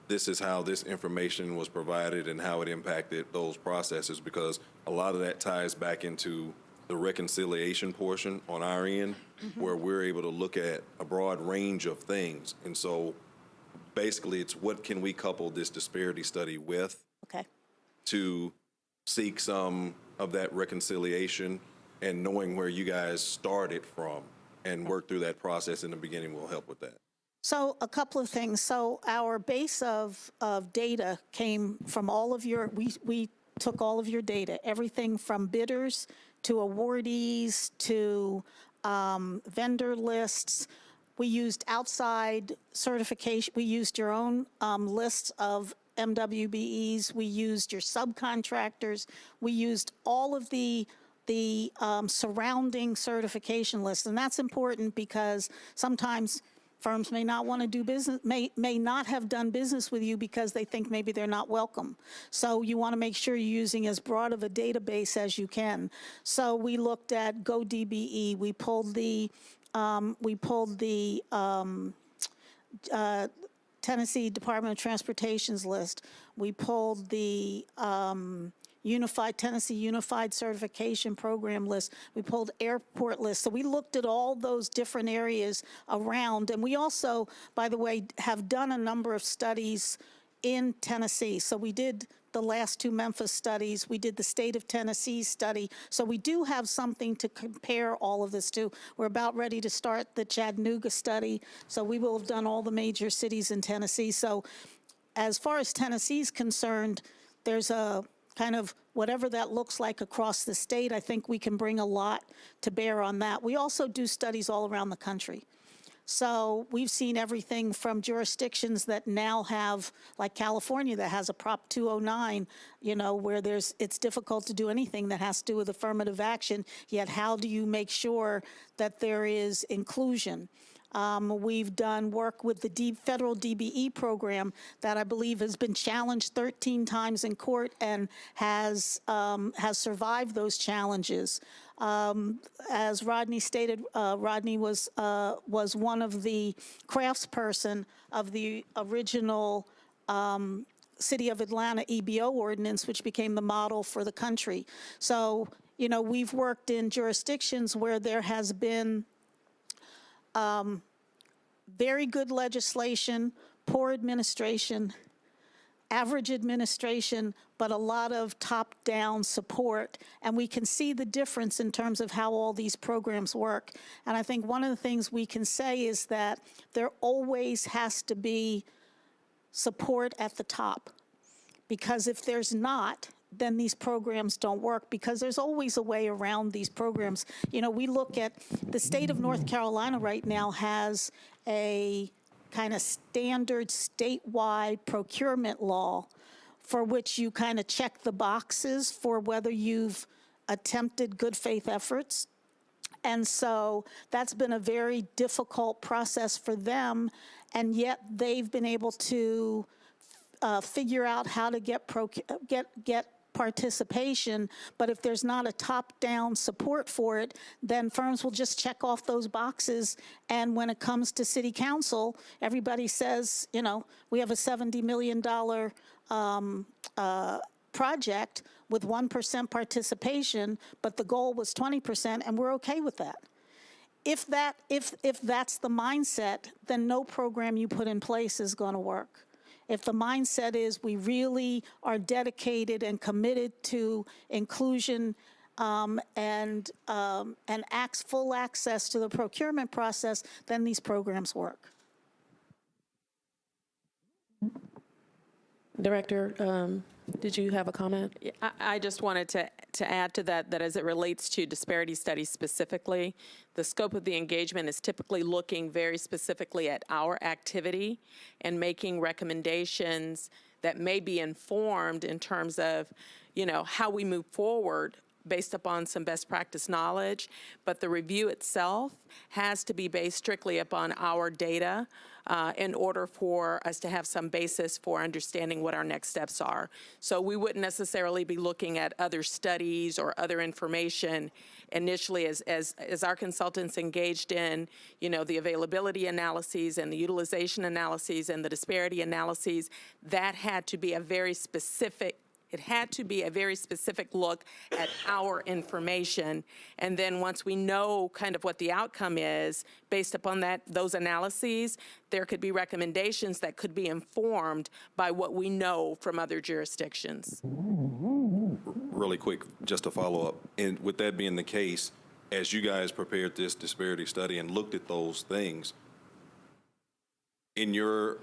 This is how this information was provided and how it impacted those processes, because a lot of that ties back into the reconciliation portion on our end, where we're able to look at a broad range of things. And so basically it's what can we couple this disparity study with to seek some of that reconciliation, and knowing where you guys started from and work through that process in the beginning will help with that. So a couple of things. So our base of data came from all of your, we took all of your data, everything from bidders to awardees to vendor lists. We used outside certification. We used your own lists of MWBEs. We used your subcontractors. We used all of the surrounding certification lists. And that's important because sometimes firms may not want to do business, may not have done business with you because they think maybe they're not welcome. So you want to make sure you're using as broad of a database as you can. So we looked at GoDBE. We pulled the Tennessee Department of Transportation's list. We pulled the Tennessee Unified Certification Program list. We pulled airport lists. So we looked at all those different areas around. And we also, by the way, have done a number of studies in Tennessee. So we did the last two Memphis studies. We did the state of Tennessee study. So we do have something to compare all of this to. We're about ready to start the Chattanooga study. So we will have done all the major cities in Tennessee. So as far as Tennessee's concerned, there's a kind of whatever that looks like across the state. I think we can bring a lot to bear on that. We also do studies all around the country. So we've seen everything from jurisdictions that now have, like California, that has a Prop 209, you know, where it's difficult to do anything that has to do with affirmative action, yet how do you make sure that there is inclusion? We've done work with the federal DBE program that I believe has been challenged 13 times in court and has survived those challenges. As Rodney stated, Rodney was one of the craftsperson of the original City of Atlanta EBO ordinance, which became the model for the country. So, you know, we've worked in jurisdictions where there has been very good legislation, poor administration, average administration, but a lot of top-down support, and we can see the difference in terms of how all these programs work. And I think one of the things we can say is that there always has to be support at the top, because if there's not, then these programs don't work, because there's always a way around these programs. You know, we look at the state of North Carolina right now has a kind of standard statewide procurement law for which you kind of check the boxes for whether you've attempted good faith efforts. And so that's been a very difficult process for them, and yet they've been able to figure out how to get participation. But if there's not a top-down support for it, then firms will just check off those boxes. And when it comes to city council, everybody says, you know, we have a $70 million project with 1% participation, but the goal was 20%, and we're okay with that. If that's the mindset, then no program you put in place is going to work. If the mindset is we really are dedicated and committed to inclusion and full access to the procurement process, then these programs work. Director, did you have a comment? I just wanted to add to that as it relates to disparity studies specifically, the scope of the engagement is typically looking very specifically at our activity and making recommendations that may be informed in terms of, you know, how we move forward based upon some best practice knowledge, but the review itself has to be based strictly upon our data in order for us to have some basis for understanding what our next steps are. So we wouldn't necessarily be looking at other studies or other information initially as our consultants engaged in, you know, the availability analyses and the utilization analyses and the disparity analyses. That had to be a very specific look at our information. And then once we know kind of what the outcome is, based upon those analyses, there could be recommendations that could be informed by what we know from other jurisdictions. Really quick, just to follow up, and with that being the case, as you guys prepared this disparity study and looked at those things, in your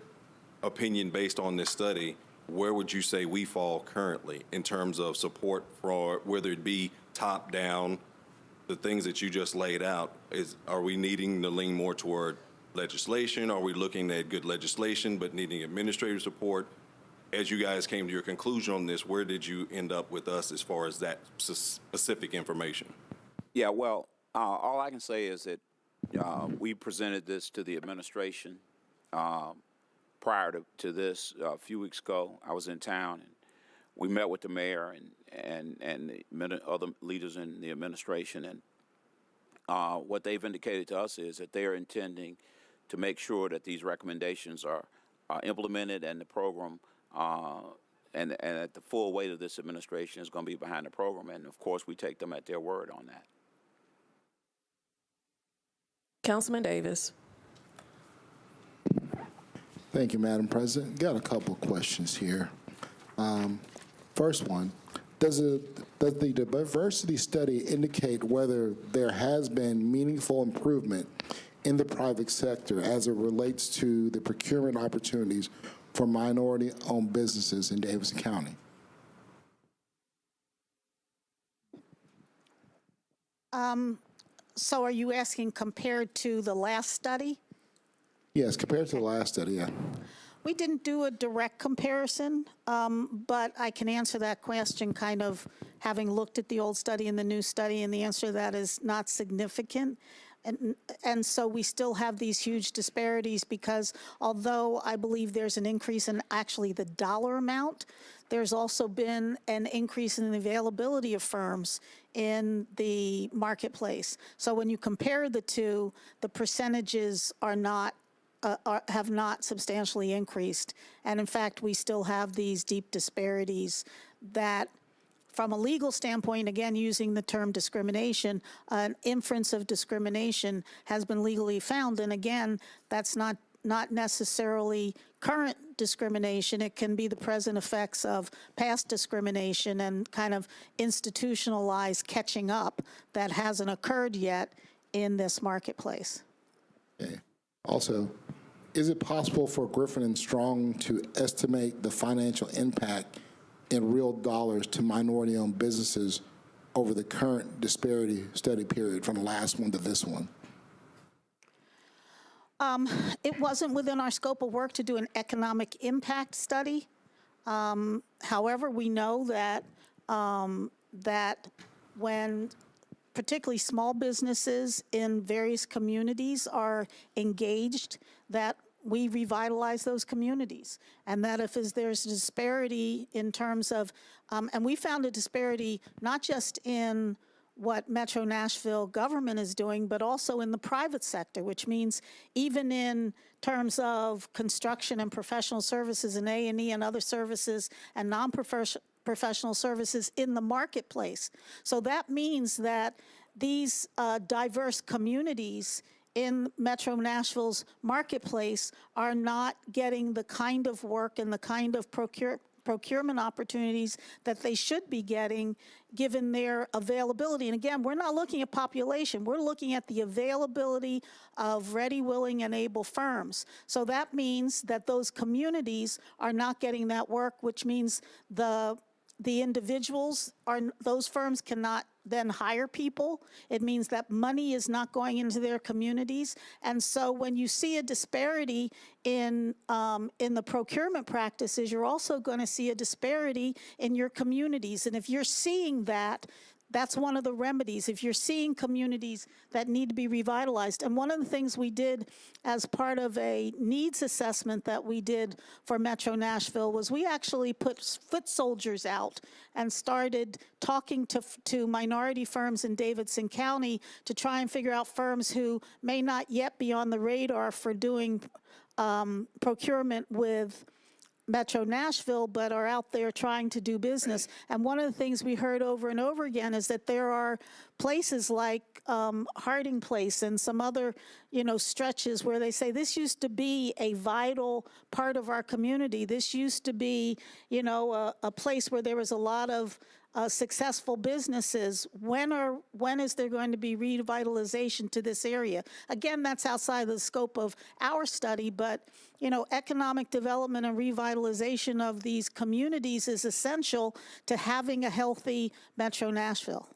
opinion, based on this study, where would you say we fall currently in terms of support for, whether it be top down, the things that you just laid out? Are we needing to lean more toward legislation? Are we looking at good legislation but needing administrative support? As you guys came to your conclusion on this, where did you end up with us as far as that specific information? Yeah, well, all I can say is that we presented this to the administration prior to this a few weeks ago. I was in town, and we met with the mayor and the other leaders in the administration, and what they've indicated to us is that they are intending to make sure that these recommendations are implemented, and the program and that the full weight of this administration is going to be behind the program. And of course, we take them at their word on that. Councilman Davis. Thank you, Madam President. Got a couple questions here. First one, does the diversity study indicate whether there has been meaningful improvement in the private sector as it relates to the procurement opportunities for minority-owned businesses in Davidson County? So are you asking compared to the last study? Yes, compared to the last study, yeah. We didn't do a direct comparison, but I can answer that question kind of having looked at the old study and the new study, and the answer to that is not significant. And so we still have these huge disparities because although I believe there's an increase in actually the dollar amount, there's also been an increase in the availability of firms in the marketplace. So when you compare the two, the percentages are not have not substantially increased. And in fact, we still have these deep disparities that, from a legal standpoint, again, using the term discrimination, an inference of discrimination has been legally found. And again, that's not not necessarily current discrimination. It can be the present effects of past discrimination and kind of institutionalized catching up that hasn't occurred yet in this marketplace. Okay. Also, is it possible for Griffin and Strong to estimate the financial impact in real dollars to minority-owned businesses over the current disparity study period from the last one to this one? It wasn't within our scope of work to do an economic impact study. However, we know that that when particularly small businesses in various communities are engaged, that we revitalize those communities. And that if there's a disparity in terms of, and we found a disparity not just in what Metro Nashville government is doing, but also in the private sector, which means even in terms of construction and professional services and A&E and other services and non-professional services in the marketplace. So that means that these diverse communities in Metro Nashville's marketplace are not getting the kind of work and the kind of procurement opportunities that they should be getting given their availability. And again, we're not looking at population. We're looking at the availability of ready, willing, and able firms. So that means that those communities are not getting that work, which means the individuals those firms cannot then hire people. It means that money is not going into their communities. And so when you see a disparity in the procurement practices, you're also going to see a disparity in your communities. And if you're seeing that, that's one of the remedies. If you're seeing communities that need to be revitalized, and one of the things we did as part of a needs assessment that we did for Metro Nashville was we actually put foot soldiers out and started talking to minority firms in Davidson County to try and figure out firms who may not yet be on the radar for doing procurement with Metro Nashville, but are out there trying to do business. And one of the things we heard over and over again is that there are places like Harding Place and some other, stretches where they say this used to be a vital part of our community. This used to be, a place where there was a lot of successful businesses. When is there going to be revitalization to this area? Again, that's outside the scope of our study, but economic development and revitalization of these communities is essential to having a healthy Metro Nashville.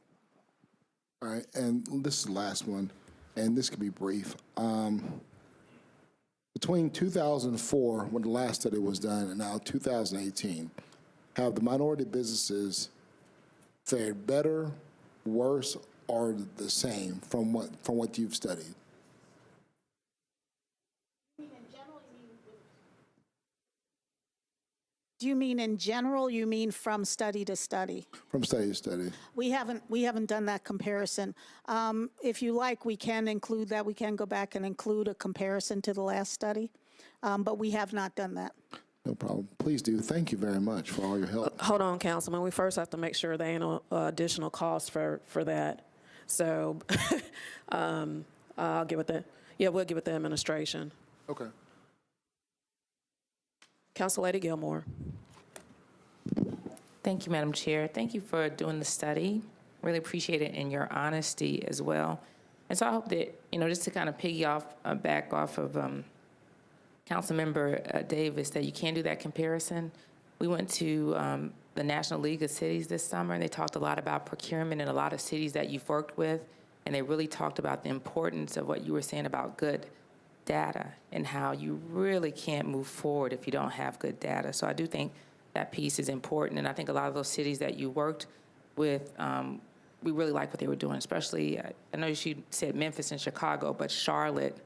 All right, and this is the last one, and this could be brief. Between 2004, when the last study was done, and now 2018, have the minority businesses fared better, worse, or the same from what you've studied? Do you mean in general? You mean from study to study? From study to study. We haven't done that comparison. If you like, we can include that. We can go back and include a comparison to the last study, but we have not done that. No problem. Please do. Thank you very much for all your help. Hold on, Councilman. We first have to make sure there ain't no additional cost for that. So I'll get with that. Yeah, we'll get with the administration. Okay. Councilwoman Gilmore. Thank you, Madam Chair. Thank you for doing the study. Really appreciate it and your honesty as well. And so I hope that, just to kind of back off of Councilmember Davis, that you can do that comparison. We went to the National League of Cities this summer, and they talked a lot about procurement in a lot of cities that you've worked with, and they really talked about the importance of what you were saying about good data and how you really can't move forward if you don't have good data. So I do think that piece is important, and I think a lot of those cities that you worked with, we really like what they were doing, especially, I know you said Memphis and Chicago, but Charlotte,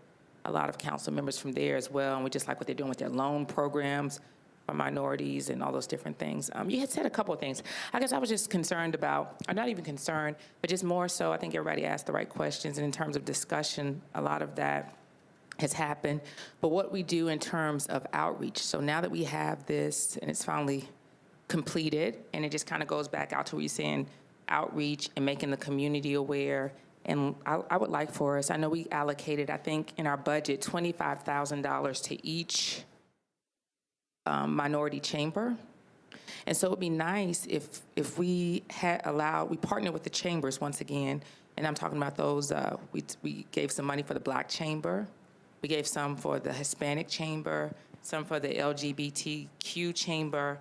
a lot of council members from there as well, and we just like what they're doing with their loan programs for minorities and all those different things. You had said a couple of things. I guess I was just concerned about, or not even concerned, but just more so, I think everybody asked the right questions, and in terms of discussion, a lot of that has happened. But what we do in terms of outreach, so now that we have this and it's finally completed, and it just kind of goes back out to what you're saying, outreach and making the community aware And I would like for us, I know we allocated, I think, in our budget, $25,000 to each minority chamber. And so it would be nice if we had we partnered with the chambers once again, and I'm talking about those, we gave some money for the Black Chamber, we gave some for the Hispanic Chamber, some for the LGBTQ Chamber,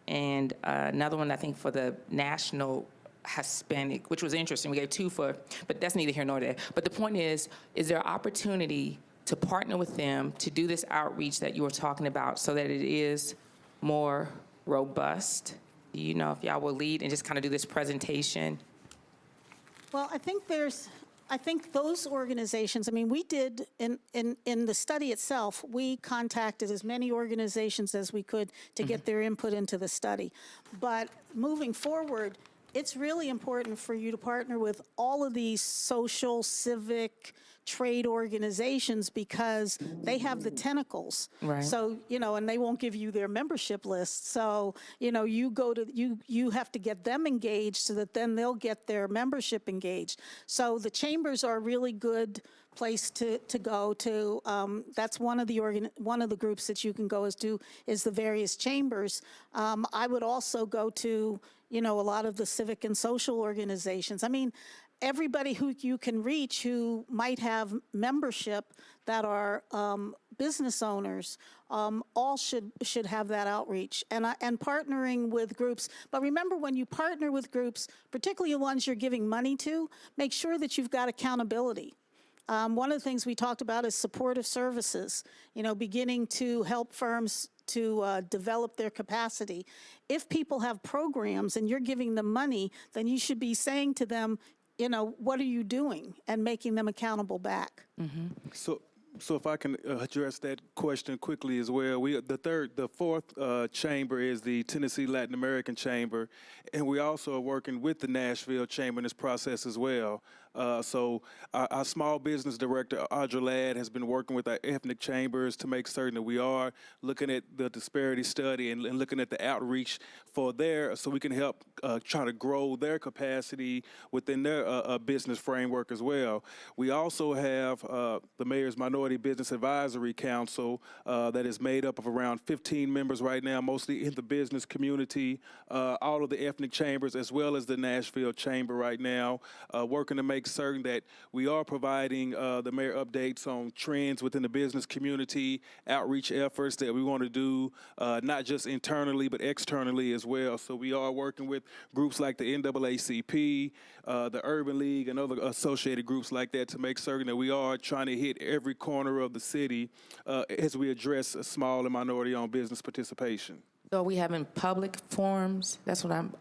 and another one, I think, for the National Hispanic, which was interesting. We gave two for, but that's neither here nor there. But the point is there opportunity to partner with them to do this outreach that you were talking about so that it is more robust? Do you know if y'all will lead and just kind of do this presentation? Well, I think those organizations, I mean, we did, in the study itself, we contacted as many organizations as we could to get their input into the study. But moving forward, it's really important for you to partner with all of these social, civic, trade organizations because they have the tentacles. Right. So, and they won't give you their membership list. So, you have to get them engaged so that then they'll get their membership engaged. So the chambers are a really good place to go to. That's one of the groups that you can go is the various chambers. I would also go to, a lot of the civic and social organizations. I mean, everybody who you can reach who might have membership that are business owners, all should have that outreach and partnering with groups. But remember, when you partner with groups, particularly the ones you're giving money to, make sure that you've got accountability. One of the things we talked about is supportive services, beginning to help firms to develop their capacity. If people have programs and you're giving them money, then you should be saying to them, what are you doing, and making them accountable back. So if I can address that question quickly as well, the fourth chamber is the Tennessee Latin American Chamber, and we also are working with the Nashville Chamber in this process as well. So our small business director, Audra Ladd, has been working with our ethnic chambers to make certain that we are looking at the disparity study and looking at the outreach for so we can help try to grow their capacity within their business framework as well. We also have the Mayor's Minority Business Advisory Council that is made up of around 15 members right now, mostly in the business community, all of the ethnic chambers, as well as the Nashville Chamber right now, working to make certain that we are providing the mayor updates on trends within the business community, outreach efforts that we want to do, not just internally, but externally as well. So we are working with groups like the NAACP, the Urban League, and other associated groups like that to make certain that we are trying to hit every corner of the city as we address small and minority-owned business participation. So are we having public forums?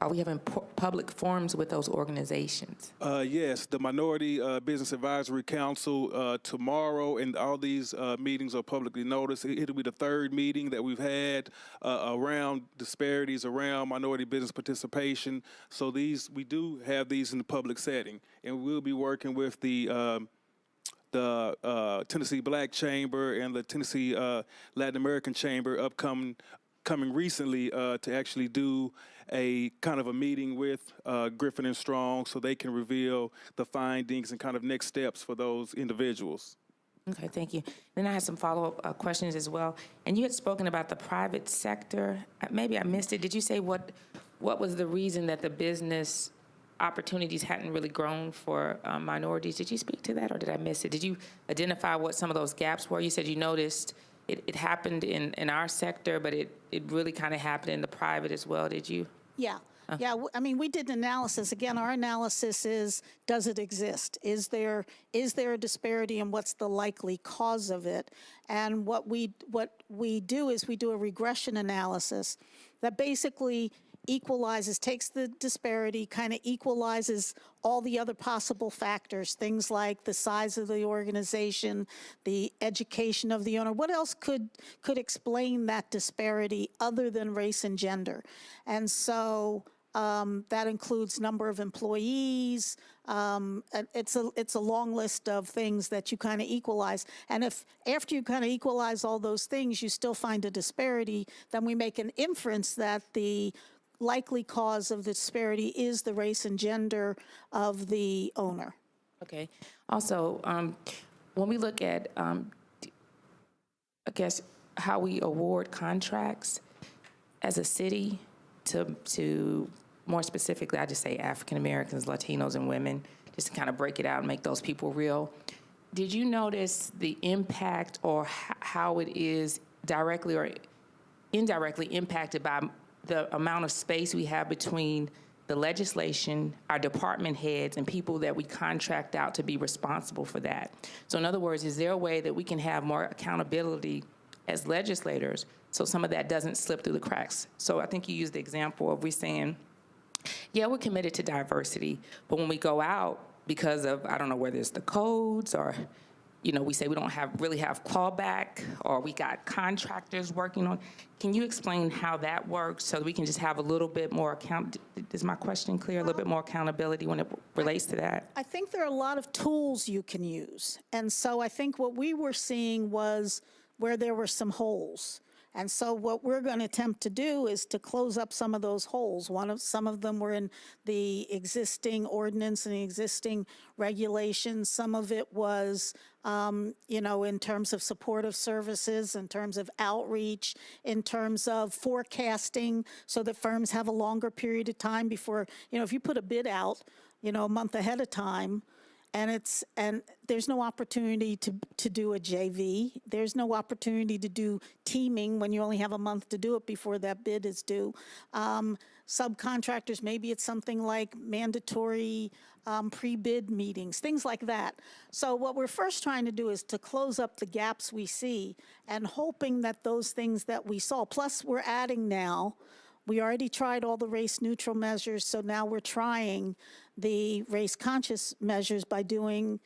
Are we having public forums with those organizations? Yes, the Minority Business Advisory Council tomorrow, and all these meetings are publicly noticed. It'll be the third meeting that we've had around disparities, around minority business participation. So we do have these in the public setting, and we'll be working with the Tennessee Black Chamber and the Tennessee Latin American Chamber coming recently to actually do a kind of a meeting with Griffin and Strong so they can reveal the findings and kind of next steps for those individuals. Okay, thank you. Then I had some follow-up questions as well. And you had spoken about the private sector. Maybe I missed it. Did you say what was the reason that the business opportunities hadn't really grown for minorities? Did you speak to that, or did I miss it? Did you identify what some of those gaps were? You said you noticed it happened in our sector, but it really kind of happened in the private as well. Did you? Yeah. Yeah, I mean, we did an analysis. Again, our analysis is, does it exist? Is there a disparity, and what's the likely cause of it? And what we do is we do a regression analysis that basically takes the disparity, kind of equalizes all the other possible factors, things like the size of the organization, the education of the owner. What else could explain that disparity other than race and gender? And so that includes number of employees. It's a long list of things that you kind of equalize. And if after you kind of equalize all those things, you still find a disparity, then we make an inference that the likely cause of the disparity is the race and gender of the owner. Okay. Also, when we look at, I guess, how we award contracts as a city to more specifically, I just say African Americans, Latinos, and women, just to kind of break it out and make those people real. Did you notice the impact or how it is directly or indirectly impacted by the amount of space we have between the legislation, our department heads, and people that we contract out to be responsible for that? So in other words, is there a way that we can have more accountability as legislators so some of that doesn't slip through the cracks? So I think you used the example of we saying, yeah, we're committed to diversity, but when we go out, because of, I don't know whether it's the codes or, you know, we say we don't really have callback, or we got contractors working on. Can you explain how that works so that we can just have a little bit more is my question clear? A little bit more accountability when it relates to that? I think there are a lot of tools you can use. And so I think what we were seeing was where there were some holes. And so what we're going to attempt to do is to close up some of those holes. Some of them were in the existing ordinance and the existing regulations. Some of it was, you know, in terms of supportive services, in terms of outreach, in terms of forecasting, so that firms have a longer period of time before, you know, if you put a bid out, you know, a month ahead of time, and there's no opportunity to do a JV. There's no opportunity to do teaming when you only have a month to do it before that bid is due. Subcontractors, maybe it's something like mandatory pre-bid meetings, things like that. So what we're first trying to do is to close up the gaps we see, and hoping that those things that we saw, plus we're adding now, we already tried all the race-neutral measures, so now we're trying the race-conscious measures by doing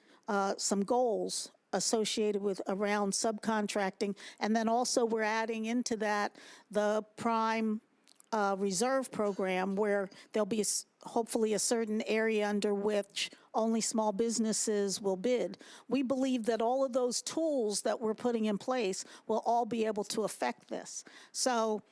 some goals associated with around subcontracting. And then also we're adding into that the prime reserve program, where there'll be hopefully a certain area under which only small businesses will bid. We believe that all of those tools that we're putting in place will all be able to affect this. So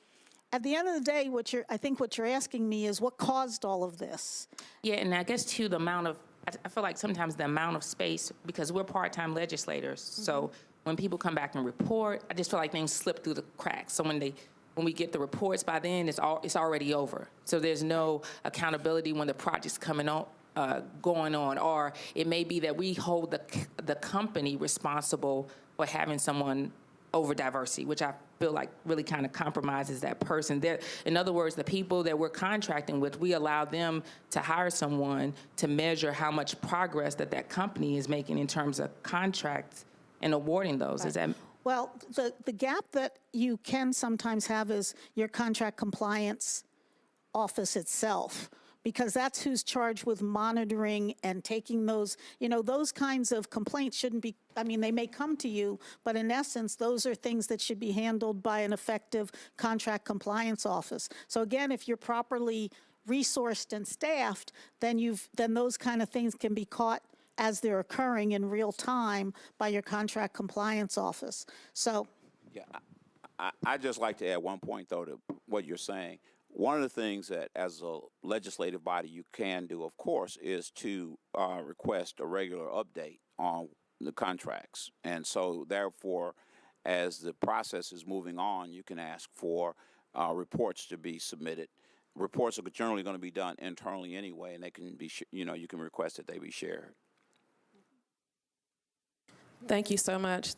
at the end of the day, I think what you're asking me is what caused all of this. Yeah, and I guess too, the amount of, I feel like sometimes the amount of space, because we're part-time legislators, so when people come back and report, I just feel like things slip through the cracks. So when we get the reports, by then it's already over. So there's no accountability when the project's coming on, going on, or it may be that we hold the company responsible for having someone over diversity, which I feel like really kind of compromises that person. In other words, the people that we're contracting with, we allow them to hire someone to measure how much progress that company is making in terms of contracts and awarding those. Right. Is that? Well, the gap that you can sometimes have is your contract compliance office itself, because that's who's charged with monitoring and taking those, you know, those kinds of complaints shouldn't be, I mean, they may come to you, but in essence, those are things that should be handled by an effective contract compliance office. So again, if you're properly resourced and staffed, then those kind of things can be caught as they're occurring in real time by your contract compliance office. So. Yeah, I'd just like to add one point, though, to what you're saying. One of the things that, as a legislative body, you can do, of course, is to request a regular update on the contracts. And so, therefore, as the process is moving on, you can ask for reports to be submitted. Reports are generally going to be done internally anyway, and they can be, you can request that they be shared. Thank you so much.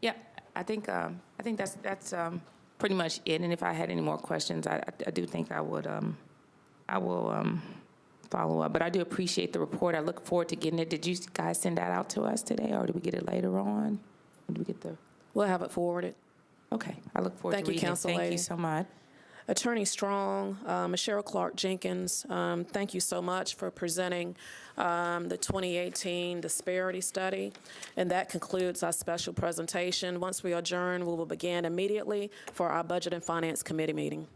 Yeah, I think that's pretty much it. And if I had any more questions, I do think I will follow up. But I do appreciate the report. I look forward to getting it. Did you guys send that out to us today, or did we get it later on? Or did we get the? We'll have it forwarded. Okay, I look forward to reading it. Thank you, Council Lady. Thank you so much. Attorney Strong, Michelle Clark Jenkins, thank you so much for presenting the 2018 Disparity Study. And that concludes our special presentation. Once we adjourn, we will begin immediately for our Budget and Finance Committee meeting.